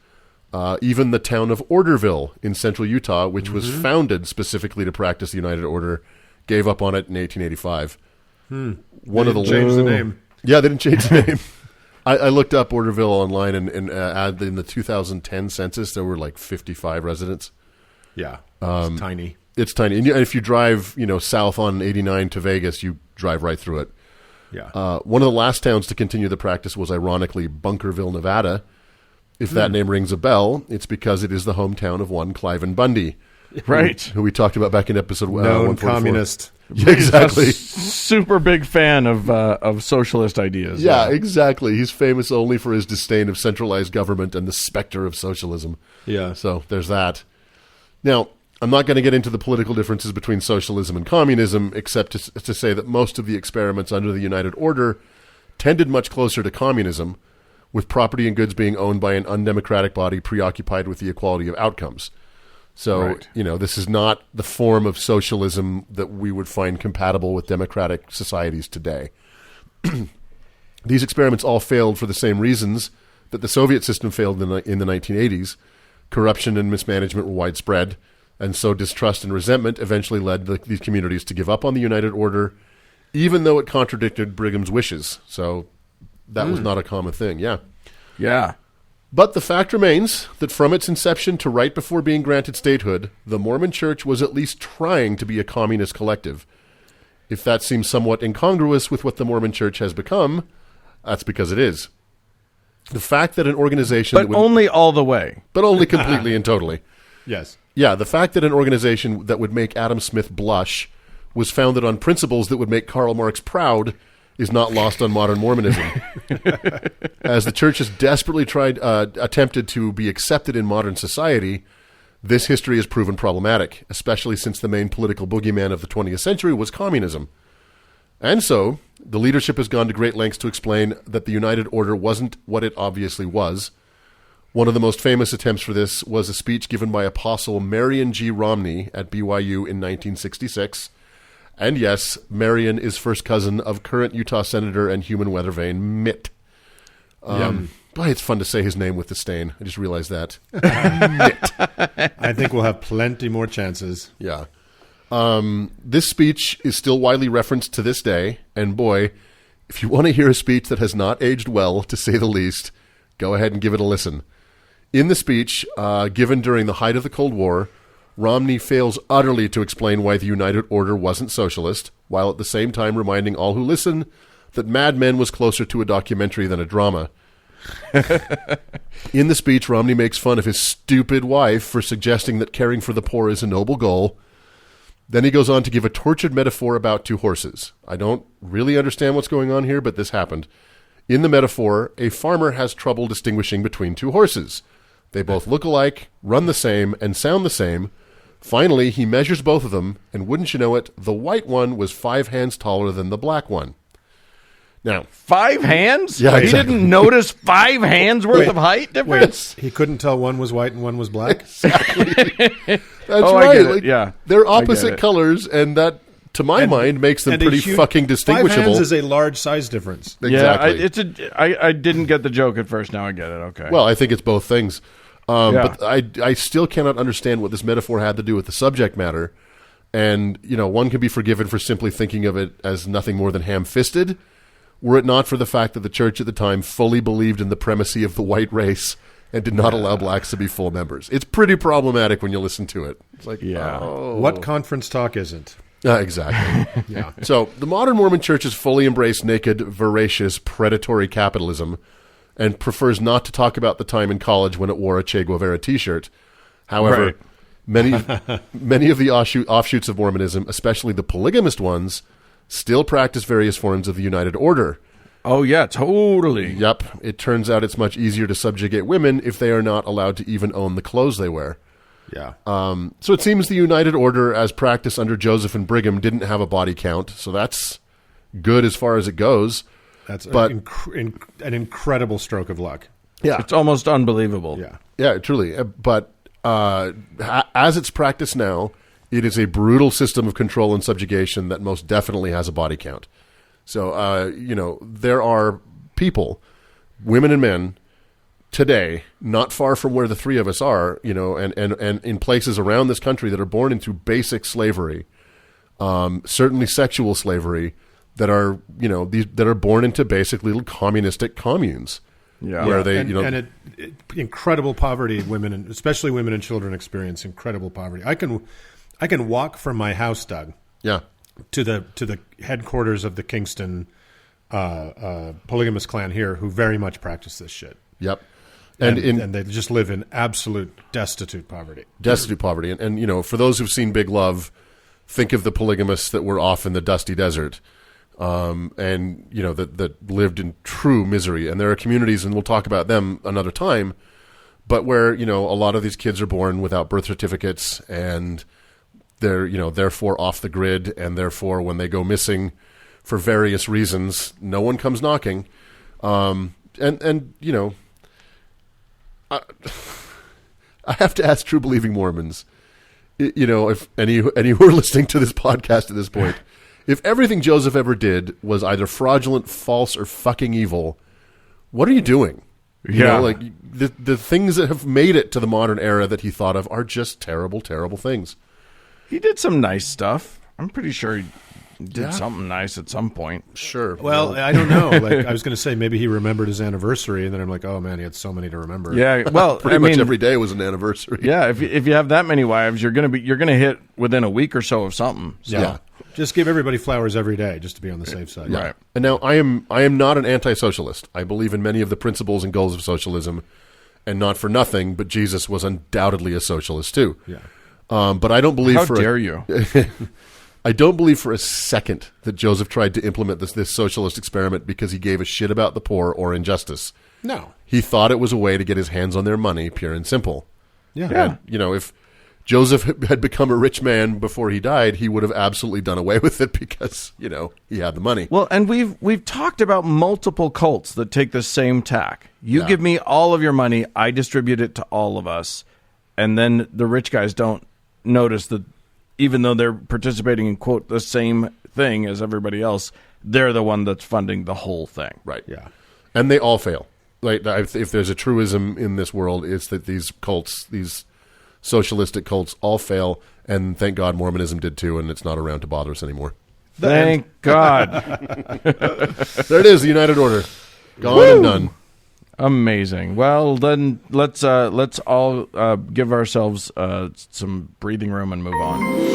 Even the town of Orderville in central Utah, which was founded specifically to practice the United Order, gave up on it in 1885. They didn't change the name. Yeah, they didn't change the name. I looked up Orderville online, and in the 2010 census, there were like 55 residents. Yeah, it's tiny. It's tiny. And if you drive, south on 89 to Vegas, you drive right through it. Yeah. One of the last towns to continue the practice was, ironically, Bunkerville, Nevada. If that name rings a bell, it's because it is the hometown of one Cliven Bundy. Right. Who we talked about back in episode 144. Communist. Yeah, exactly. Super big fan of socialist ideas. Yeah, exactly. He's famous only for his disdain of centralized government and the specter of socialism. Yeah. So there's that. Now, I'm not going to get into the political differences between socialism and communism, except to say that most of the experiments under the United Order tended much closer to communism, with property and goods being owned by an undemocratic body preoccupied with the equality of outcomes. So, this is not the form of socialism that we would find compatible with democratic societies today. These experiments all failed for the same reasons that the Soviet system failed in the 1980s. Corruption and mismanagement were widespread, and so distrust and resentment eventually led these communities to give up on the United Order, even though it contradicted Brigham's wishes. So that was not a common thing, Yeah. But the fact remains that from its inception to right before being granted statehood, the Mormon Church was at least trying to be a communist collective. If that seems somewhat incongruous with what the Mormon Church has become, that's because it is. The fact that an organization... But only all the way. But only completely and totally. Yes. Yeah, the fact that an organization that would make Adam Smith blush was founded on principles that would make Karl Marx proud is not lost on modern Mormonism. As the church has desperately attempted to be accepted in modern society, this history has proven problematic, especially since the main political boogeyman of the 20th century was communism. And so, the leadership has gone to great lengths to explain that the United Order wasn't what it obviously was. One of the most famous attempts for this was a speech given by Apostle Marion G. Romney at BYU in 1966. And yes, Marion is first cousin of current Utah Senator and human weather vane Mitt. Boy, it's fun to say his name with disdain. I just realized that. Mitt. I think we'll have plenty more chances. Yeah. This speech is still widely referenced to this day. And boy, if you want to hear a speech that has not aged well, to say the least, go ahead and give it a listen. In the speech, given during the height of the Cold War, Romney fails utterly to explain why the United Order wasn't socialist, while at the same time reminding all who listen that Mad Men was closer to a documentary than a drama. In the speech, Romney makes fun of his stupid wife for suggesting that caring for the poor is a noble goal. Then he goes on to give a tortured metaphor about two horses. I don't really understand what's going on here, but this happened. In the metaphor, a farmer has trouble distinguishing between two horses. They both look alike, run the same, and sound the same, Finally, he measures both of them, and wouldn't you know it, the white one was 5 hands taller than the black one. Now, 5 hands? Yeah, He exactly. didn't notice 5 hands worth of height difference? He couldn't tell one was white and one was black? That's Oh, right. I get it. Yeah. They're I get opposite it. colors, and that, to my mind, makes them And a pretty huge- fucking 5 distinguishable. hands is a large size difference. Exactly. Yeah, I didn't get the joke at first. Now I get it. Okay. Well, I think it's both things. Yeah. But I still cannot understand what this metaphor had to do with the subject matter. And, one can be forgiven for simply thinking of it as nothing more than ham-fisted, were it not for the fact that the church at the time fully believed in the primacy of the white race and did not allow blacks to be full members. It's pretty problematic when you listen to it. It's like, What conference talk isn't? Exactly. Yeah. So the modern Mormon church has fully embraced naked, voracious, predatory capitalism and prefers not to talk about the time in college when it wore a Che Guevara T-shirt. However, Right. many of the offshoots of Mormonism, especially the polygamist ones, still practice various forms of the United Order. Oh, yeah, totally. Yep. It turns out it's much easier to subjugate women if they are not allowed to even own the clothes they wear. Yeah. So it seems the United Order, as practiced under Joseph and Brigham, didn't have a body count, so that's good as far as it goes. That's But- an incredible stroke of luck. Yeah, It's almost unbelievable. Yeah. truly. But as it's practiced now, it is a brutal system of control and subjugation that most definitely has a body count. So, there are people, women and men, today, not far from where the three of us are, and in places around this country that are born into basic slavery, certainly sexual slavery, that are, that are born into basic little communistic communes. Yeah. Where they, and incredible poverty, women and especially women and children experience incredible poverty. I can walk from my house, Doug, yeah. to the headquarters of the Kingston polygamous clan here, who very much practice this shit. Yep. And they just live in absolute destitute poverty. Destitute poverty. And for those who've seen Big Love, think of the polygamists that were off in the dusty desert, that lived in true misery. And there are communities, and we'll talk about them another time, but where, a lot of these kids are born without birth certificates, and they're, therefore off the grid, and therefore when they go missing for various reasons, no one comes knocking. I have to ask true believing Mormons, if any who are listening to this podcast at this point, if everything Joseph ever did was either fraudulent, false, or fucking evil, what are you doing? The things that have made it to the modern era that he thought of are just terrible, terrible things. He did some nice stuff. I'm pretty sure he did something nice at some point. Sure. Well, I don't know. Like, I was going to say maybe he remembered his anniversary, and then I'm like, oh man, he had so many to remember. Yeah, well, pretty much every day was an anniversary. Yeah, if you have that many wives, you're gonna hit within a week or so of something. So. Yeah. Just give everybody flowers every day, just to be on the safe side. Right. And now I am not an anti-socialist. I believe in many of the principles and goals of socialism, and not for nothing, but Jesus was undoubtedly a socialist too. Yeah. But I don't believe How dare you? I don't believe for a second that Joseph tried to implement this socialist experiment because he gave a shit about the poor or injustice. No. He thought it was a way to get his hands on their money, pure and simple. Yeah. And, if Joseph had become a rich man before he died, he would have absolutely done away with it because, he had the money. Well, and we've talked about multiple cults that take the same tack. You give me all of your money, I distribute it to all of us, and then the rich guys don't notice that even though they're participating in, quote, the same thing as everybody else, they're the one that's funding the whole thing. Right. Yeah. And they all fail. Like, if there's a truism in this world, it's that these cults, these socialistic cults, all fail, and thank God Mormonism did too, and it's not around to bother us anymore. Thank God. There it is, the United Order. Gone and done. Amazing. Well, then let's all give ourselves some breathing room and move on.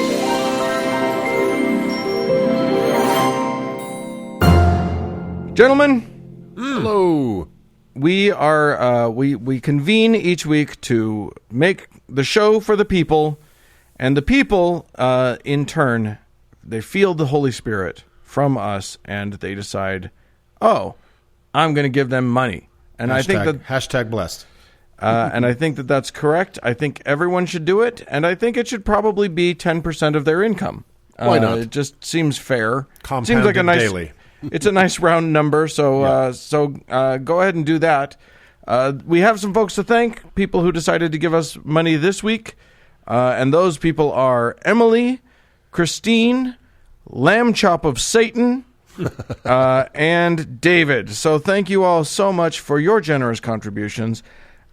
Gentlemen, Hello. we are we convene each week to make the show for the people, and the people in turn, they feel the Holy Spirit from us, and they decide, oh, I'm going to give them money. And I think that hashtag blessed. And I think that that's correct. I think everyone should do it, and I think it should probably be 10% of their income. Why not? It just seems fair. Compounded Seems like a nice daily. It's a nice round number, so go ahead and do that. We have some folks to thank, people who decided to give us money this week, and those people are Emily, Christine, Lamb Chop of Satan, and David. So thank you all so much for your generous contributions.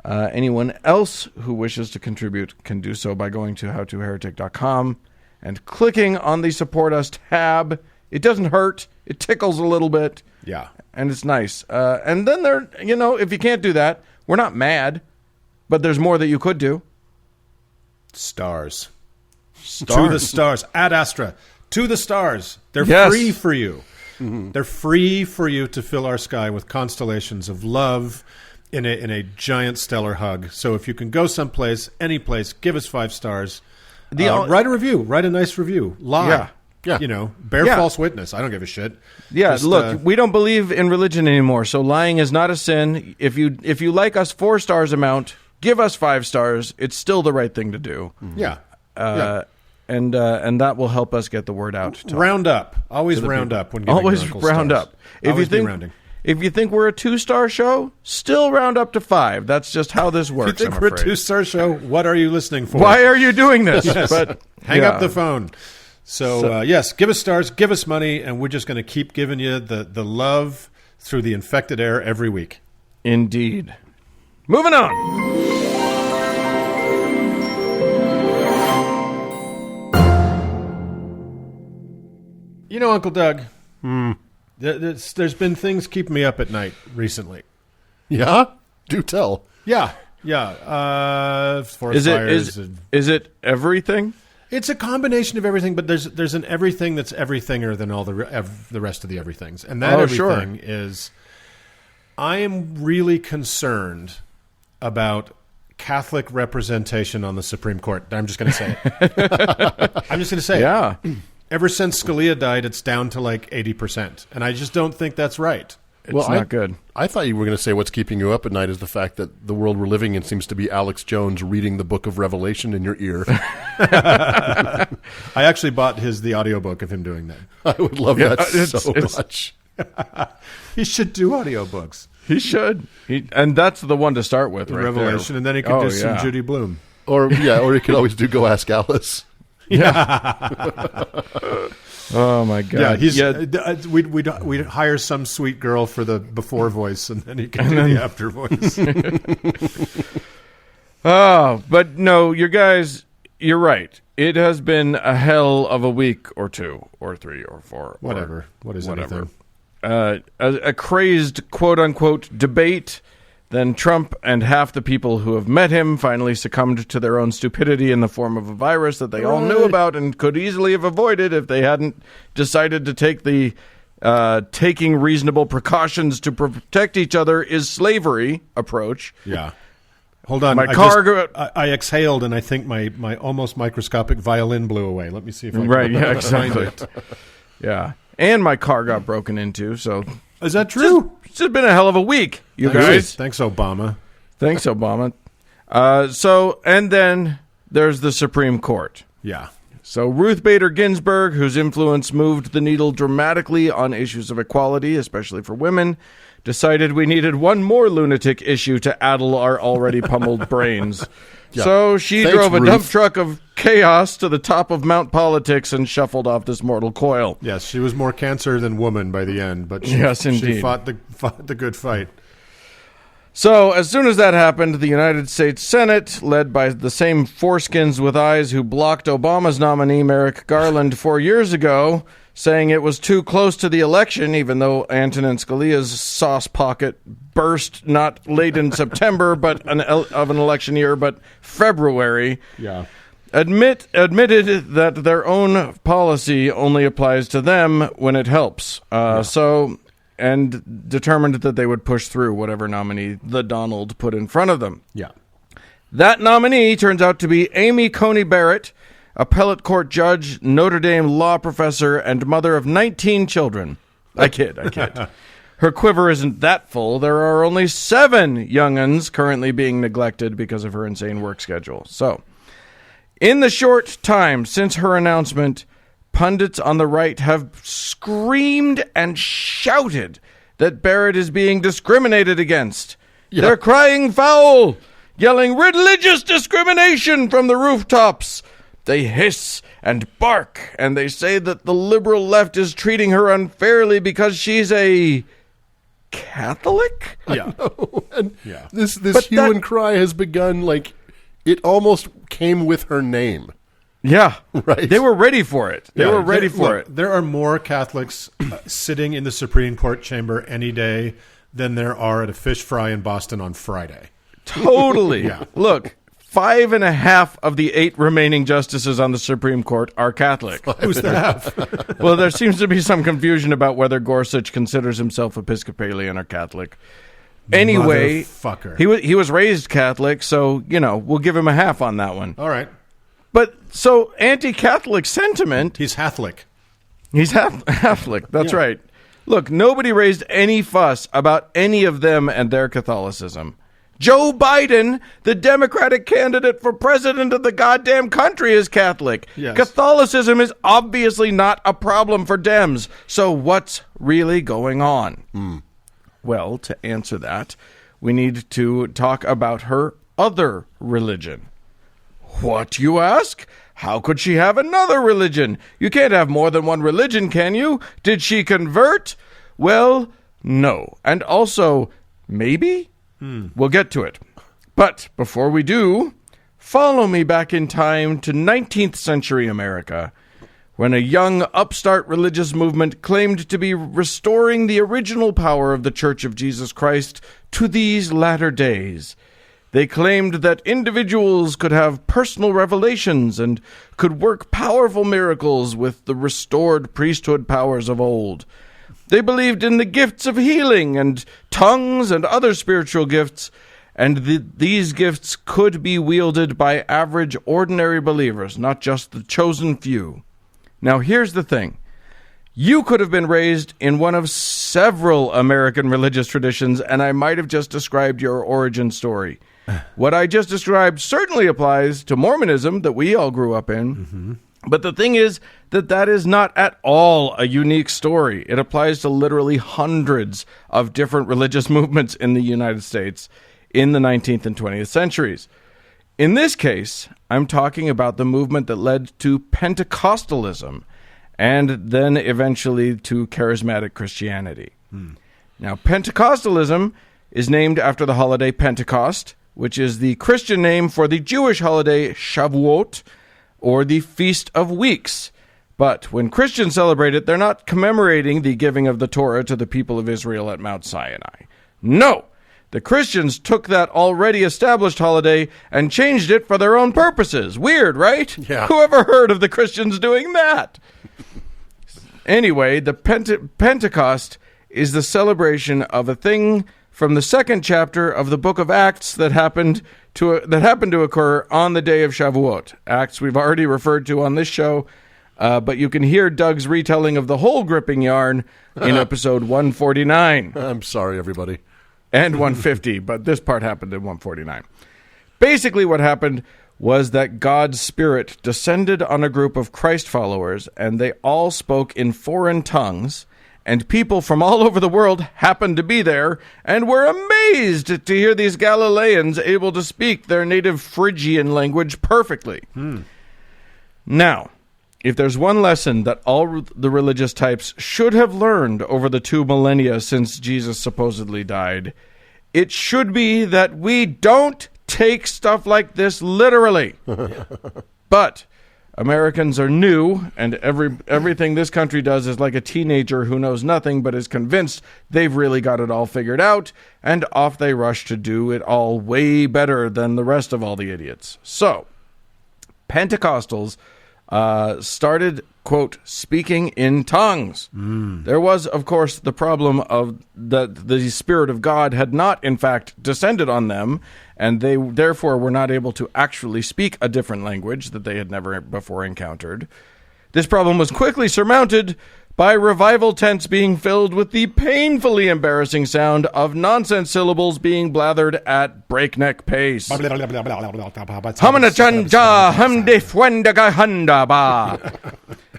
Anyone else who wishes to contribute can do so by going to howtoheretic.com and clicking on the Support Us tab. It doesn't hurt. It tickles a little bit. Yeah. And it's nice. And then if you can't do that, we're not mad, but there's more that you could do. Stars. To the stars. Ad Astra. To the stars. They're free for you. Mm-hmm. They're free for you to fill our sky with constellations of love in a giant stellar hug. So if you can go someplace, any place, give us 5 stars. Write a review. Write a nice review. Lie. Yeah. Bear false witness. I don't give a shit. Yeah, look, we don't believe in religion anymore, so lying is not a sin. If you like us 4 stars amount, give us 5 stars. It's still the right thing to do. Mm-hmm. Yeah. And that will help us get the word out. Round up. Always round up when giving Always round stars. up. If you think we're a 2-star show, still round up to 5. That's just how this works. If you think we're a 2-star show, what are you listening for? Why are you doing this? Yes. But hang up the phone. So yes, give us stars, give us money, and we're just going to keep giving you the love through the infected air every week. Indeed. Moving on. Uncle Doug, there's been things keeping me up at night recently. Yeah? Do tell. Yeah. Forest fires. Is it everything? It's a combination of everything, but there's an everything that's everythinger than all the rest of the everythings. And that everything is, I am really concerned about Catholic representation on the Supreme Court. I'm just going to say it. I'm just going to say it. Ever since Scalia died, it's down to like 80%. And I just don't think that's right. It's not good. I thought you were going to say what's keeping you up at night is the fact that the world we're living in seems to be Alex Jones reading the book of Revelation in your ear. I actually bought the audiobook of him doing that. I would love that so much. He should do audiobooks. He should. And that's the one to start with, right? Revelation, there. And then he could do some Judy Blume. Or he could always do Go Ask Alice. Yeah. Oh my God! We'd hire some sweet girl for the before voice, and then he can do the after voice. But no, you're right. It has been a hell of a week or 2 or 3 or 4. Whatever. What is whatever? A crazed quote unquote debate. Then Trump and half the people who have met him finally succumbed to their own stupidity in the form of a virus that they all knew about and could easily have avoided if they hadn't decided to take the taking reasonable precautions to protect each other is slavery approach. Yeah. Hold on. I exhaled, and I think my almost microscopic violin blew away. Let me see if I can find it. Yeah. And my car got broken into, so... Is that true? It's just been a hell of a week, you guys. Thanks, Obama. And then there's the Supreme Court. Yeah. So Ruth Bader Ginsburg, whose influence moved the needle dramatically on issues of equality, especially for women, decided we needed one more lunatic issue to addle our already pummeled brains. Yeah. So she drove a dump truck of chaos to the top of Mount Politics and shuffled off this mortal coil. Yes, she was more cancer than woman by the end, but she fought the good fight. So as soon as that happened, the United States Senate, led by the same foreskins with eyes who blocked Obama's nominee, Merrick Garland, 4 years ago, saying it was too close to the election, even though Antonin Scalia's sauce pocket burst not late in September of an election year, but February. Yeah. Admitted that their own policy only applies to them when it helps. And determined that they would push through whatever nominee the Donald put in front of them. Yeah. That nominee turns out to be Amy Coney Barrett, appellate court judge, Notre Dame law professor, and mother of 19 children. I kid. her quiver isn't that full. There are only 7 young'uns currently being neglected because of her insane work schedule. So, in the short time since her announcement, pundits on the right have screamed and shouted that Barrett is being discriminated against. Yep. They're crying foul, yelling religious discrimination from the rooftops. They hiss and bark, and they say that the liberal left is treating her unfairly because she's a Catholic? Yeah. And this hue and cry has begun, like, it almost came with her name. Yeah. Right. They were ready for it. They were ready for it. There are more Catholics sitting in the Supreme Court chamber any day than there are at a fish fry in Boston on Friday. Totally. Look, 5.5 of the 8 remaining justices on the Supreme Court are Catholic. Who's the half? Well, there seems to be some confusion about whether Gorsuch considers himself Episcopalian or Catholic. Anyway, he was raised Catholic, so, we'll give him a half on that one. All right. But, so, anti-Catholic sentiment... He's Catholic. He's Catholic, that's right. Look, nobody raised any fuss about any of them and their Catholicism. Joe Biden, the Democratic candidate for president of the goddamn country, is Catholic. Yes. Catholicism is obviously not a problem for Dems. So what's really going on? Well, to answer that, we need to talk about her other religion. What, you ask? How could she have another religion? You can't have more than one religion, can you? Did she convert? Well, no. And also, maybe? We'll get to it. But before we do, follow me back in time to 19th century America, when a young upstart religious movement claimed to be restoring the original power of the Church of Jesus Christ to these latter days. They claimed that individuals could have personal revelations and could work powerful miracles with the restored priesthood powers of old. They believed in the gifts of healing and tongues and other spiritual gifts, and these gifts could be wielded by average, ordinary believers, not just the chosen few. Now, here's the thing. You could have been raised in one of several American religious traditions, and I might have just described your origin story. What I just described certainly applies to Mormonism that we all grew up in. Mm-hmm. But the thing is that is not at all a unique story. It applies to literally hundreds of different religious movements in the United States in the 19th and 20th centuries. In this case, I'm talking about the movement that led to Pentecostalism and then eventually to charismatic Christianity. Now, Pentecostalism is named after the holiday Pentecost, which is the Christian name for the Jewish holiday Shavuot, or the Feast of Weeks. But when Christians celebrate it, they're not commemorating the giving of the Torah to the people of Israel at Mount Sinai. No! The Christians took that already established holiday and changed it for their own purposes. Weird, right? Yeah. Who ever heard of the Christians doing that? Anyway, the Pentecost is the celebration of a thing from the second chapter of the book of Acts that happened to occur on the day of Shavuot. Acts we've already referred to on this show, but you can hear Doug's retelling of the whole gripping yarn in episode 149. I'm sorry, everybody. And 150, but this part happened in 149. Basically what happened was that God's Spirit descended on a group of Christ followers, and they all spoke in foreign tongues, and people from all over the world happened to be there and were amazed to hear these Galileans able to speak their native Phrygian language perfectly. Now, if there's one lesson that all the religious types should have learned over the 2 millennia since Jesus supposedly died, it should be that we don't take stuff like this literally. But Americans are new, and everything this country does is like a teenager who knows nothing but is convinced they've really got it all figured out, and off they rush to do it all way better than the rest of all the idiots. So, Pentecostals started, quote, speaking in tongues. There was, of course, the problem of that the Spirit of God had not, in fact, descended on them, and they therefore were not able to actually speak a different language that they had never before encountered. This problem was quickly surmounted by revival tents being filled with the painfully embarrassing sound of nonsense syllables being blathered at breakneck pace.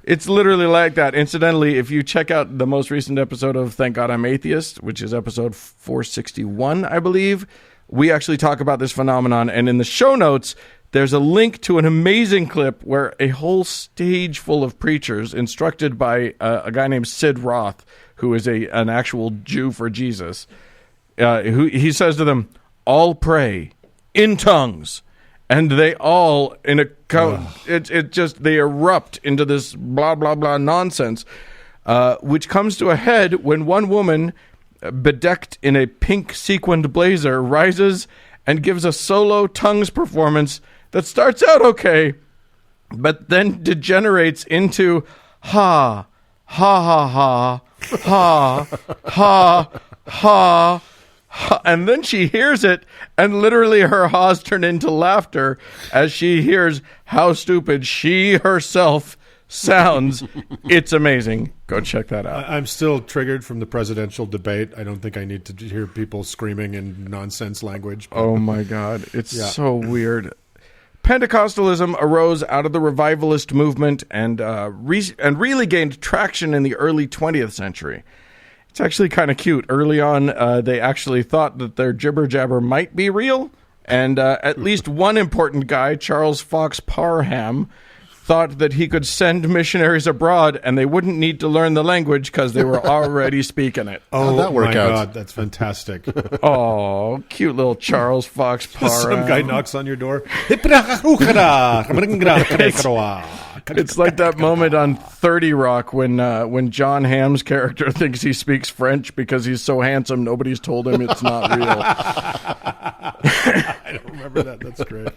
It's literally like that. Incidentally, if you check out the most recent episode of Thank God I'm Atheist, which is episode 461, I believe, we actually talk about this phenomenon. And in the show notes, there's a link to an amazing clip where a whole stage full of preachers, instructed by a guy named Sid Roth, who is an actual Jew for Jesus, who he says to them, all pray in tongues. And they all, they erupt into this blah, blah, blah nonsense, which comes to a head when one woman, bedecked in a pink sequined blazer, rises and gives a solo tongues performance that starts out okay, but then degenerates into ha, ha, ha, ha, ha, ha, ha, and then she hears it, and literally her ha's turn into laughter as she hears how stupid she herself sounds. It's amazing. Go check that out. I'm still triggered from the presidential debate. I don't think I need to hear people screaming in nonsense language. Oh my God. It's so weird. Pentecostalism arose out of the revivalist movement and really gained traction in the early 20th century. It's actually kind of cute. Early on, they actually thought that their jibber-jabber might be real, and at least one important guy, Charles Fox Parham, thought that he could send missionaries abroad and they wouldn't need to learn the language because they were already speaking it. How'd that work out? God, that's fantastic. Oh, cute little Charles Fox Parham. Some guy knocks on your door. It's like that moment on 30 Rock when John Hamm's character thinks he speaks French because he's so handsome nobody's told him it's not real. I don't remember that. That's great.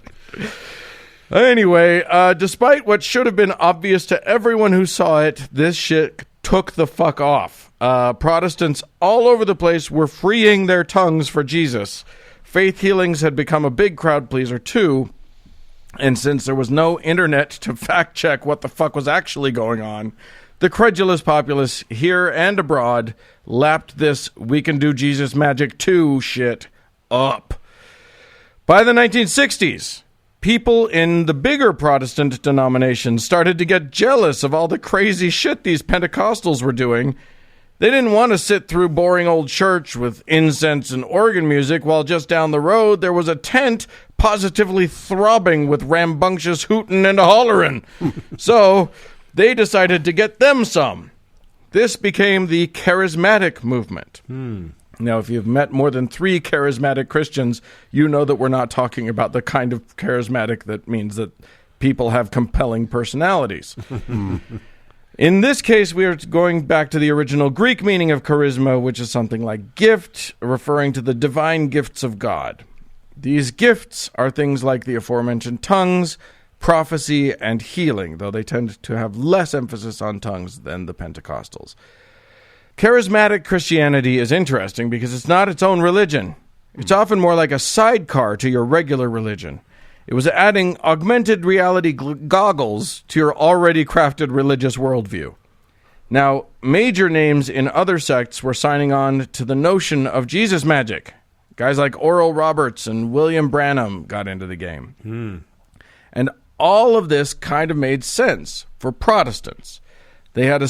Anyway, despite what should have been obvious to everyone who saw it, this shit took the fuck off. Protestants all over the place were freeing their tongues for Jesus. Faith healings had become a big crowd pleaser too. And since there was no internet to fact check what the fuck was actually going on, the credulous populace here and abroad lapped this "we can do Jesus magic too" shit up. By the 1960s, people in the bigger Protestant denominations started to get jealous of all the crazy shit these Pentecostals were doing. They didn't want to sit through boring old church with incense and organ music while just down the road there was a tent positively throbbing with rambunctious hootin' and hollerin'. So they decided to get them some. This became the charismatic movement. Now, if you've met more than 3 charismatic Christians, you know that we're not talking about the kind of charismatic that means that people have compelling personalities. In this case, we are going back to the original Greek meaning of charisma, which is something like gift, referring to the divine gifts of God. These gifts are things like the aforementioned tongues, prophecy, and healing, though they tend to have less emphasis on tongues than the Pentecostals. Charismatic Christianity is interesting because it's not its own religion. It's often more like a sidecar to your regular religion. It was adding augmented reality goggles to your already crafted religious worldview. Now, major names in other sects were signing on to the notion of Jesus magic. Guys like Oral Roberts and William Branham got into the game. And all of this kind of made sense for Protestants. They had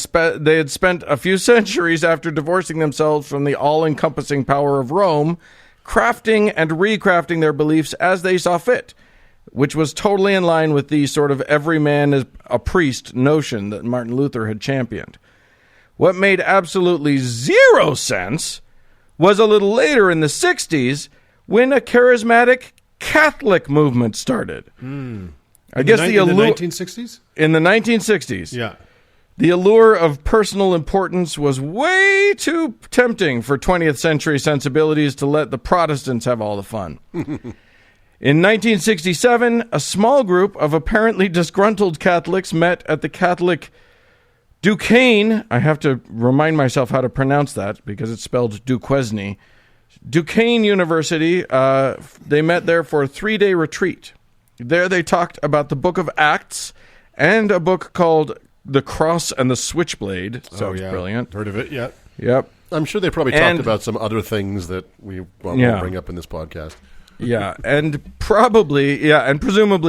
spent a few centuries after divorcing themselves from the all-encompassing power of Rome, crafting and recrafting their beliefs as they saw fit, which was totally in line with the sort of every man is a priest notion that Martin Luther had championed. What made absolutely zero sense was a little later in the 60s when a charismatic Catholic movement started. I guess in the 1960s? In the 1960s. Yeah. The allure of personal importance was way too tempting for 20th century sensibilities to let the Protestants have all the fun. In 1967, a small group of apparently disgruntled Catholics met at the Catholic Duquesne. I have to remind myself how to pronounce that because it's spelled Duquesne. Duquesne University. They met there for a 3-day retreat. There they talked about the Book of Acts and a book called the cross and the switchblade. Sounds brilliant. Heard of it yet? Yep. I'm sure they probably talked about some other things that we won't bring up in this podcast. Yeah, and presumably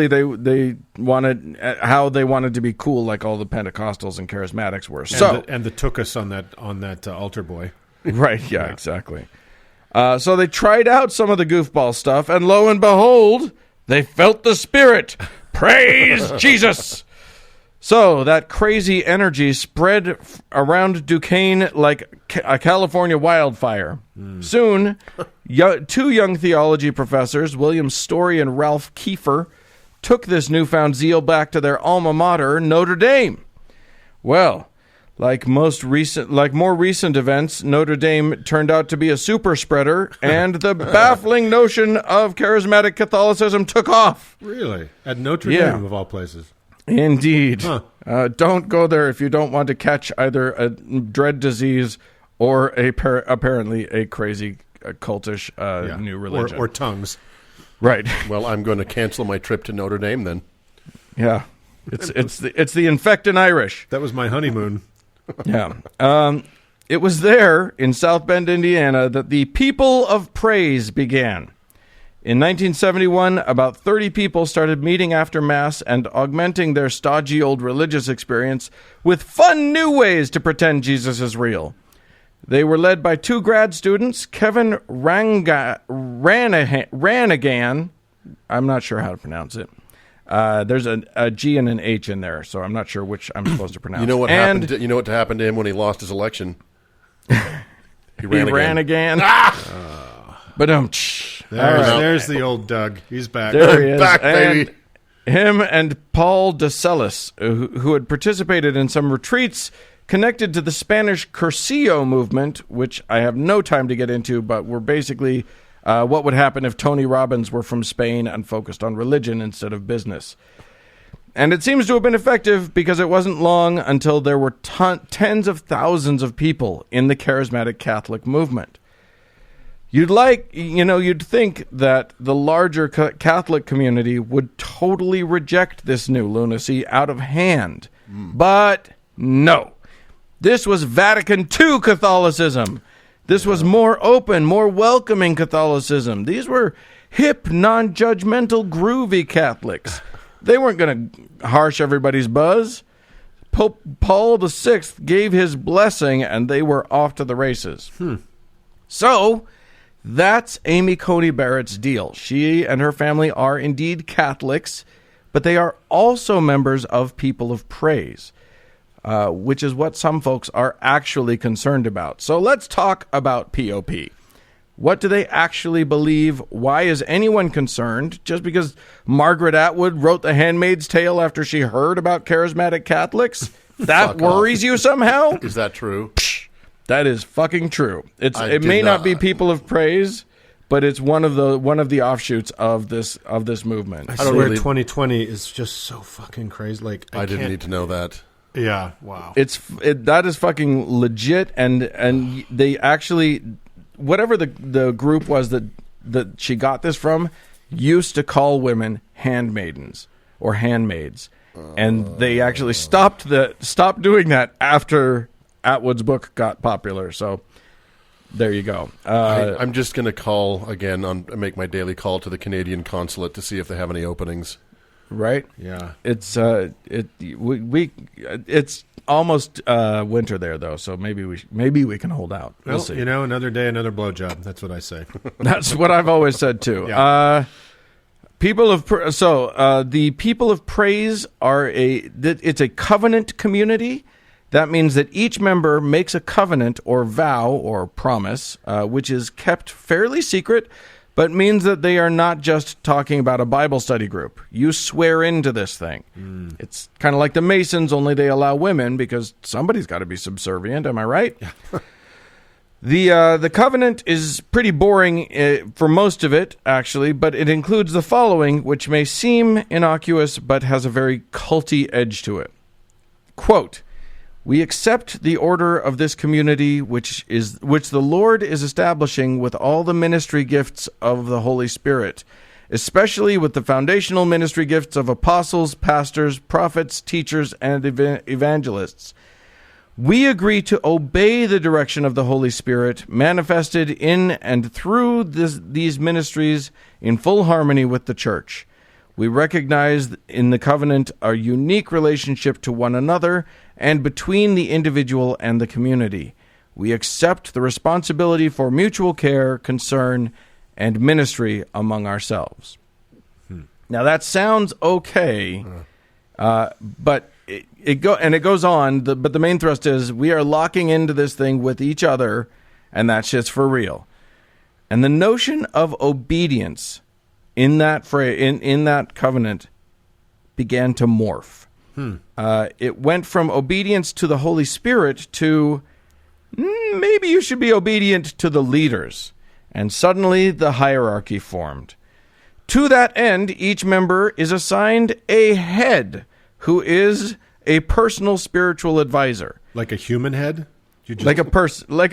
they wanted how they wanted to be cool, like all the Pentecostals and Charismatics were. And the took us on that altar boy. Right? Yeah, exactly. So they tried out some of the goofball stuff, and lo and behold, they felt the Spirit. Praise Jesus! So that crazy energy spread around Duquesne like a California wildfire. Soon, two young theology professors, William Story and Ralph Kiefer, took this newfound zeal back to their alma mater, Notre Dame. Well, like more recent events, Notre Dame turned out to be a super spreader, and the baffling notion of charismatic Catholicism took off. Really? At Notre Dame, of all places? Indeed. Huh. Don't go there if you don't want to catch either a dread disease or apparently a crazy cultish new religion. Or tongues. Right. Well, I'm going to cancel my trip to Notre Dame then. Yeah. It's the infected Irish. That was my honeymoon. Yeah. It was there in South Bend, Indiana, that the People of Praise began. In 1971, about 30 people started meeting after Mass and augmenting their stodgy old religious experience with fun new ways to pretend Jesus is real. They were led by two grad students, Kevin Ranagan. I'm not sure how to pronounce it. There's a G and an H in there, so I'm not sure which I'm supposed to pronounce. You know what happened? You know what happened to him when he lost his election? He ran again. But there's the old Doug. He's back. There he is. Back, baby. Him and Paul DeCellis, who had participated in some retreats connected to the Spanish Cursillo movement, which I have no time to get into, but were basically what would happen if Tony Robbins were from Spain and focused on religion instead of business. And it seems to have been effective because it wasn't long until there were tens of thousands of people in the charismatic Catholic movement. You'd think that the larger Catholic community would totally reject this new lunacy out of hand. But no. This was Vatican II Catholicism. This was more open, more welcoming Catholicism. These were hip, non-judgmental, groovy Catholics. They weren't going to harsh everybody's buzz. Pope Paul VI gave his blessing, and they were off to the races. So that's Amy Coney Barrett's deal. She and her family are indeed Catholics, but they are also members of People of Praise, which is what some folks are actually concerned about. So let's talk about POP. What do they actually believe? Why is anyone concerned? Just because Margaret Atwood wrote The Handmaid's Tale after she heard about charismatic Catholics? That worries you somehow? Is that true? That is fucking true. It may not be People of Praise, but it's one of the offshoots of this movement. I swear 2020 is just so fucking crazy. Like I didn't need to know that. Yeah, wow. That is fucking legit, and they actually, whatever the group was that she got this from, used to call women handmaidens or handmaids, and they actually stopped doing that after Atwood's book got popular. So there you go. I'm just going to call again make my daily call to the Canadian consulate to see if they have any openings. Right? Yeah. It's it's almost winter there though, so maybe we can hold out. We'll see. Another day, another blowjob. That's what I say. That's what I've always said too. Yeah. The People of Praise it's a covenant community. That means that each member makes a covenant or vow or promise, which is kept fairly secret, but means that they are not just talking about a Bible study group. You swear into this thing. It's kind of like the Masons, only they allow women because somebody's got to be subservient. Am I right? The covenant is pretty boring for most of it, actually, but it includes the following, which may seem innocuous but has a very culty edge to it. Quote, "We accept the order of this community, which the Lord is establishing with all the ministry gifts of the Holy Spirit, especially with the foundational ministry gifts of apostles, pastors, prophets, teachers, and evangelists. We agree to obey the direction of the Holy Spirit manifested in and through these ministries in full harmony with the Church. We recognize in the covenant our unique relationship to one another and between the individual and the community. We accept the responsibility for mutual care, concern, and ministry among ourselves. Now that sounds okay, but it goes on. But the main thrust is we are locking into this thing with each other, and that shit's for real. And the notion of obedience in that in that covenant began to morph. It went from obedience to the Holy Spirit to maybe you should be obedient to the leaders. And suddenly the hierarchy formed. To that end, each member is assigned a head who is a personal spiritual advisor. Like a human head? Like a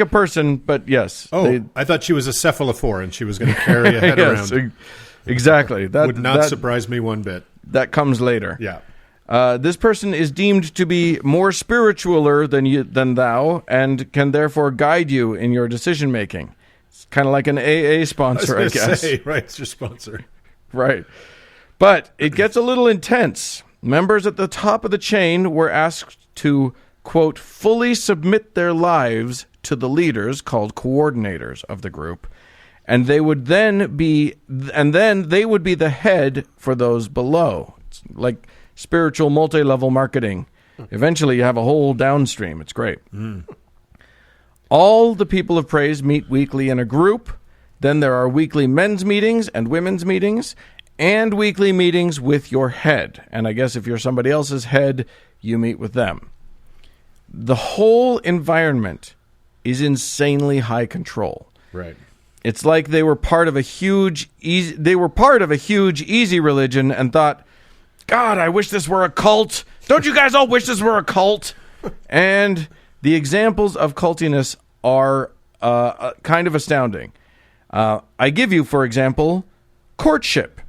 person, but yes. Oh, I thought she was a cephalophore and she was going to carry a head yes, around. Exactly. That would not surprise me one bit. That comes later. Yeah. This person is deemed to be more spiritualer than thou, and can therefore guide you in your decision making. It's kind of like an AA sponsor, I guess. Right, it's your sponsor. Right. But it gets a little intense. Members at the top of the chain were asked to, quote, fully submit their lives to the leaders, called coordinators of the group, and they would then be the head for those below. It's like spiritual multi-level marketing. Eventually you have a whole downstream. It's great. All the people of praise meet weekly in a group. Then there are weekly men's meetings and women's meetings, and weekly meetings with your head. And I guess if you're somebody else's head, you meet with them. The whole environment is insanely high control. Right. It's like they were part of a huge, easy religion and thought, God, I wish this were a cult. Don't you guys all wish this were a cult? And the examples of cultiness are kind of astounding. I give you, for example, courtship.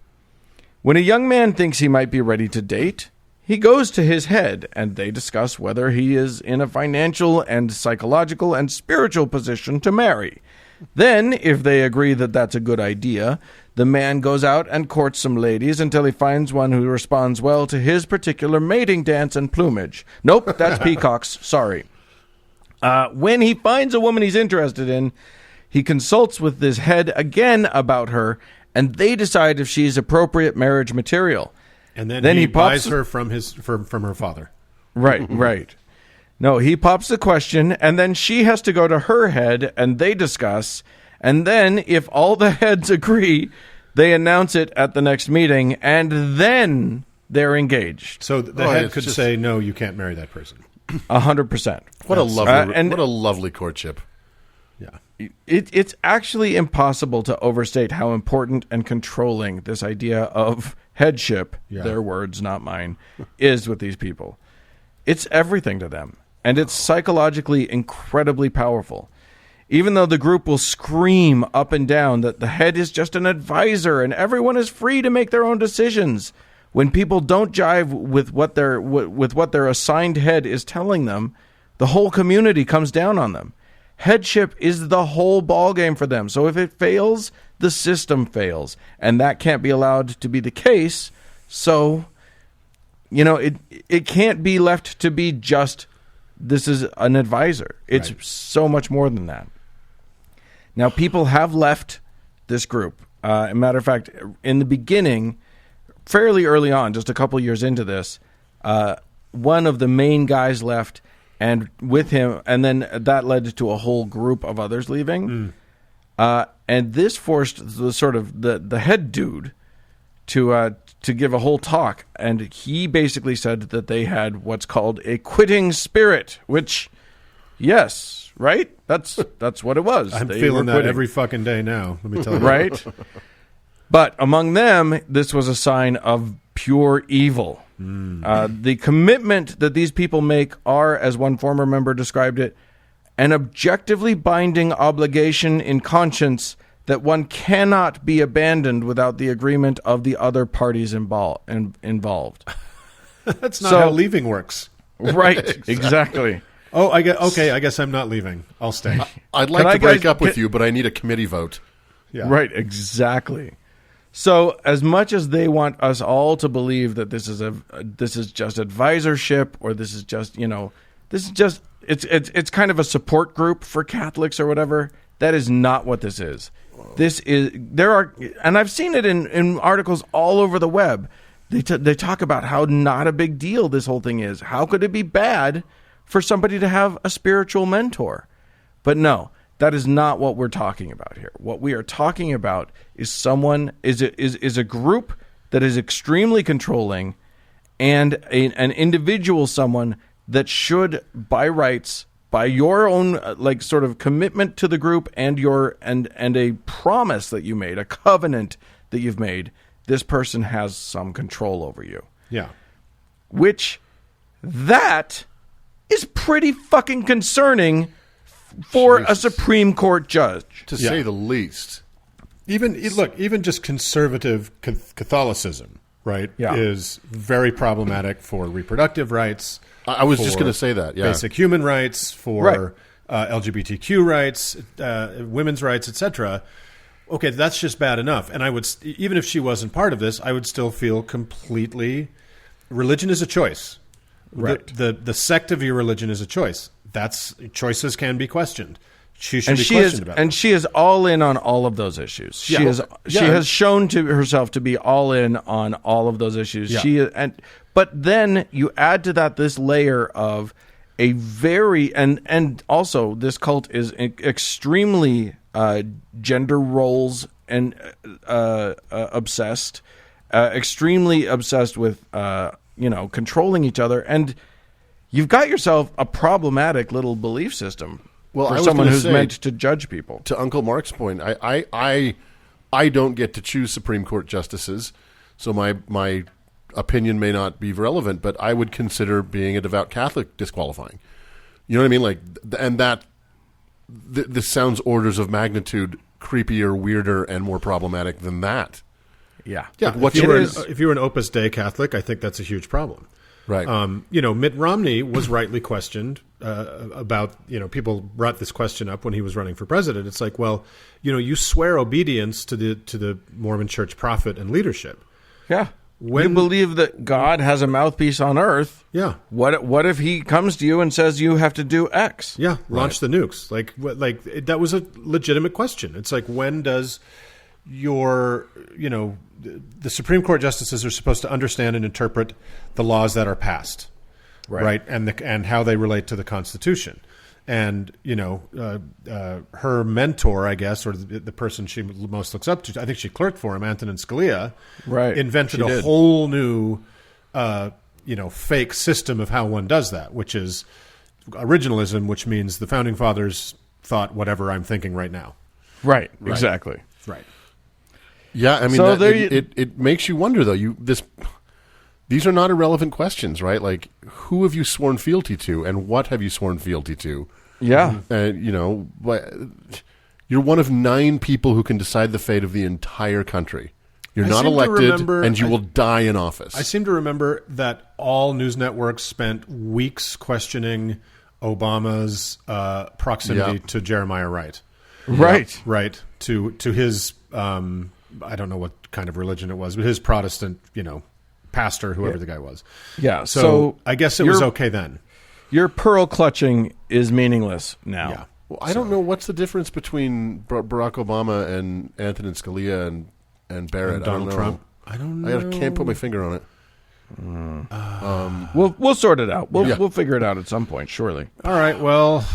When a young man thinks he might be ready to date, he goes to his head, and they discuss whether he is in a financial and psychological and spiritual position to marry. Then, if they agree that that's a good idea, the man goes out and courts some ladies until he finds one who responds well to his particular mating dance and plumage. Nope, that's peacocks. Sorry. When he finds a woman he's interested in, he consults with his head again about her, and they decide if she's appropriate marriage material. And then he buys her from her father. Right, right. No, he pops the question, and then she has to go to her head, and they discuss. And then, if all the heads agree, they announce it at the next meeting, and then they're engaged. So the head could say, no, you can't marry that person. 100%. What a lovely courtship. Yeah. It's actually impossible to overstate how important and controlling this idea of headship, their words, not mine, is with these people. It's everything to them, and it's psychologically incredibly powerful. Even though the group will scream up and down that the head is just an advisor and everyone is free to make their own decisions, when people don't jive with what their assigned head is telling them, the whole community comes down on them. Headship is the whole ballgame for them. So if it fails, the system fails. And that can't be allowed to be the case. So, it can't be left to be just, this is an advisor. It's so much more than that. Now, people have left this group. As a matter of fact, in the beginning, fairly early on, just a couple years into this, one of the main guys left, and with him, and then that led to a whole group of others leaving. And this forced the sort of the head dude to give a whole talk, and he basically said that they had what's called a quitting spirit, which, yes, right? That's what it was. I'm feeling that every fucking day now, let me tell you. Right? But among them, this was a sign of pure evil. The commitment that these people make are, as one former member described it, an objectively binding obligation in conscience that one cannot be abandoned without the agreement of the other parties involved. That's not how leaving works. Right, exactly. Oh, I guess I'm not leaving. I'll stay. I'd like to break up with you, but I need a committee vote. Yeah. Right, exactly. So, as much as they want us all to believe that this is just advisorship, or this is just it's kind of a support group for Catholics or whatever, that is not what this is. And I've seen it in articles all over the web. They talk about how not a big deal this whole thing is. How could it be bad for somebody to have a spiritual mentor? But no, that is not what we're talking about here. What we are talking about is a group that is extremely controlling, and an individual, someone that should, by rights, by your own sort of commitment to the group and a promise that you made, a covenant that you've made, this person has some control over you. Yeah. Which, that is pretty fucking concerning for a Supreme Court judge. To say the least. Even just conservative Catholicism, right, is very problematic for reproductive rights. I was just going to say that, basic human rights, for LGBTQ rights, women's rights, etc. Okay, that's just bad enough. And I would, even if she wasn't part of this, I would still feel completely. Religion is a choice. Right. The sect of your religion is a choice. Choices can be questioned. She should be questioned about. And she is all in on all of those issues. She has shown to herself to be all in on all of those issues. Yeah. But then you add to that this layer of a very and also this cult is extremely gender roles and obsessed, extremely obsessed with controlling each other, and you've got yourself a problematic little belief system. Well, for someone who's meant to judge people. To Uncle Mark's point, I don't get to choose Supreme Court justices, so my opinion may not be relevant, but I would consider being a devout Catholic disqualifying. You know what I mean? This sounds orders of magnitude creepier, weirder, and more problematic than that. Yeah. Yeah. If you were an Opus Dei Catholic, I think that's a huge problem. Right. Mitt Romney was rightly questioned about, people brought this question up when he was running for president. It's like, well, you swear obedience to the Mormon Church prophet and leadership. Yeah. You believe that God has a mouthpiece on earth. Yeah. What if he comes to you and says you have to do X? Yeah. Launch the nukes. That was a legitimate question. It's like, when does the Supreme Court justices are supposed to understand and interpret the laws that are passed, right? And how they relate to the Constitution. And her mentor, I guess, or the person she most looks up to, I think she clerked for him, Antonin Scalia, invented a whole new, fake system of how one does that, which is originalism, which means the founding fathers thought whatever I'm thinking right now. Right. Exactly. Right. Yeah, I mean, so it makes you wonder, though. These are not irrelevant questions, right? Like, who have you sworn fealty to, and what have you sworn fealty to? Yeah. You're one of 9 people who can decide the fate of the entire country. You're not elected, and you will die in office. I seem to remember that all news networks spent weeks questioning Obama's proximity to Jeremiah Wright. Right. Right. To his, I don't know what kind of religion it was, but his Protestant, pastor, whoever the guy was. Yeah. So I guess it was okay then. Your pearl clutching is meaningless now. Yeah. Well, I don't know what's the difference between Barack Obama and Antonin Scalia and Barrett. And Donald Trump. I don't know. I can't put my finger on it. We'll sort it out. We'll figure it out at some point, surely. All right. Well,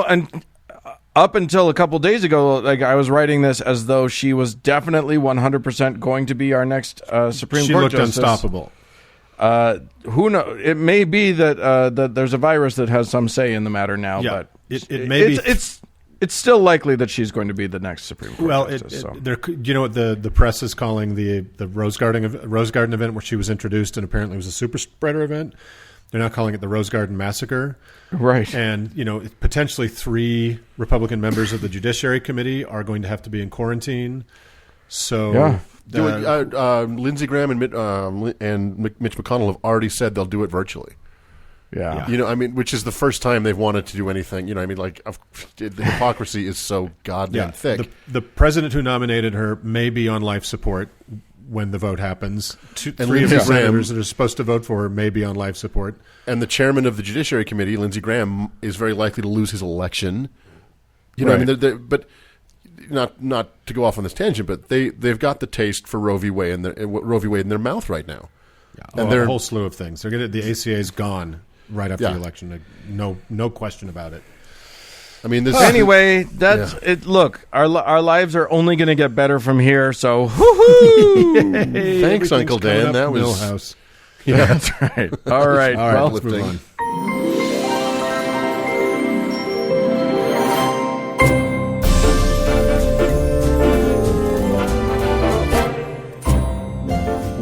and up until a couple days ago, I was writing this as though she was definitely 100% going to be our next Supreme Court justice. She looked unstoppable. Who knows? It may be that there's a virus that has some say in the matter now, but it may be. It's still likely that she's going to be the next Supreme Court justice. What the press is calling the Rose Garden event, where she was introduced and apparently it was a super spreader event. They're now calling it the Rose Garden Massacre. Right. And, potentially 3 Republican members of the Judiciary Committee are going to have to be in quarantine. So, Lindsey Graham and Mitch McConnell have already said they'll do it virtually. Yeah. Which is the first time they've wanted to do anything. The hypocrisy is so goddamn thick. The president who nominated her may be on life support when the vote happens. 3 of the senators that are supposed to vote for her may be on life support. And the chairman of the Judiciary Committee, Lindsey Graham, is very likely to lose his election. But not to go off on this tangent, but they've got the taste for Roe v. Wade in their mouth right now. Yeah, and a whole slew of things. The ACA is gone right after the election. No question about it. Anyway, that's it. Look, our lives are only going to get better from here. So, woo-hoo! Thanks, Uncle Dan. That was Millhouse. Yeah, that's right. All right. Well, let's move on.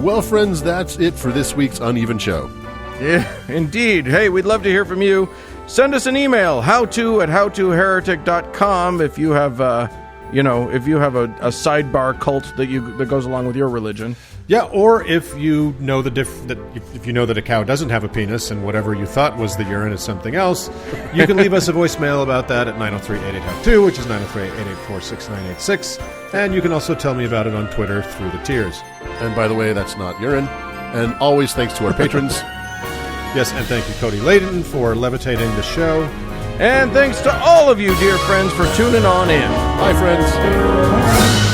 Well, friends, that's it for this week's Uneven Show. Yeah, indeed. Hey, we'd love to hear from you. Send us an email, howto@howtoheretic.com if you have, a sidebar cult that goes along with your religion. Yeah, or if you know that a cow doesn't have a penis and whatever you thought was the urine is something else, you can leave us a voicemail about that at 903-88-HOW2, which is 903-884-6986, and you can also tell me about it on Twitter through the tiers. And by the way, that's not urine. And always thanks to our patrons. Yes, and thank you, Cody Layden, for levitating the show. And thanks to all of you, dear friends, for tuning on in. Bye, friends.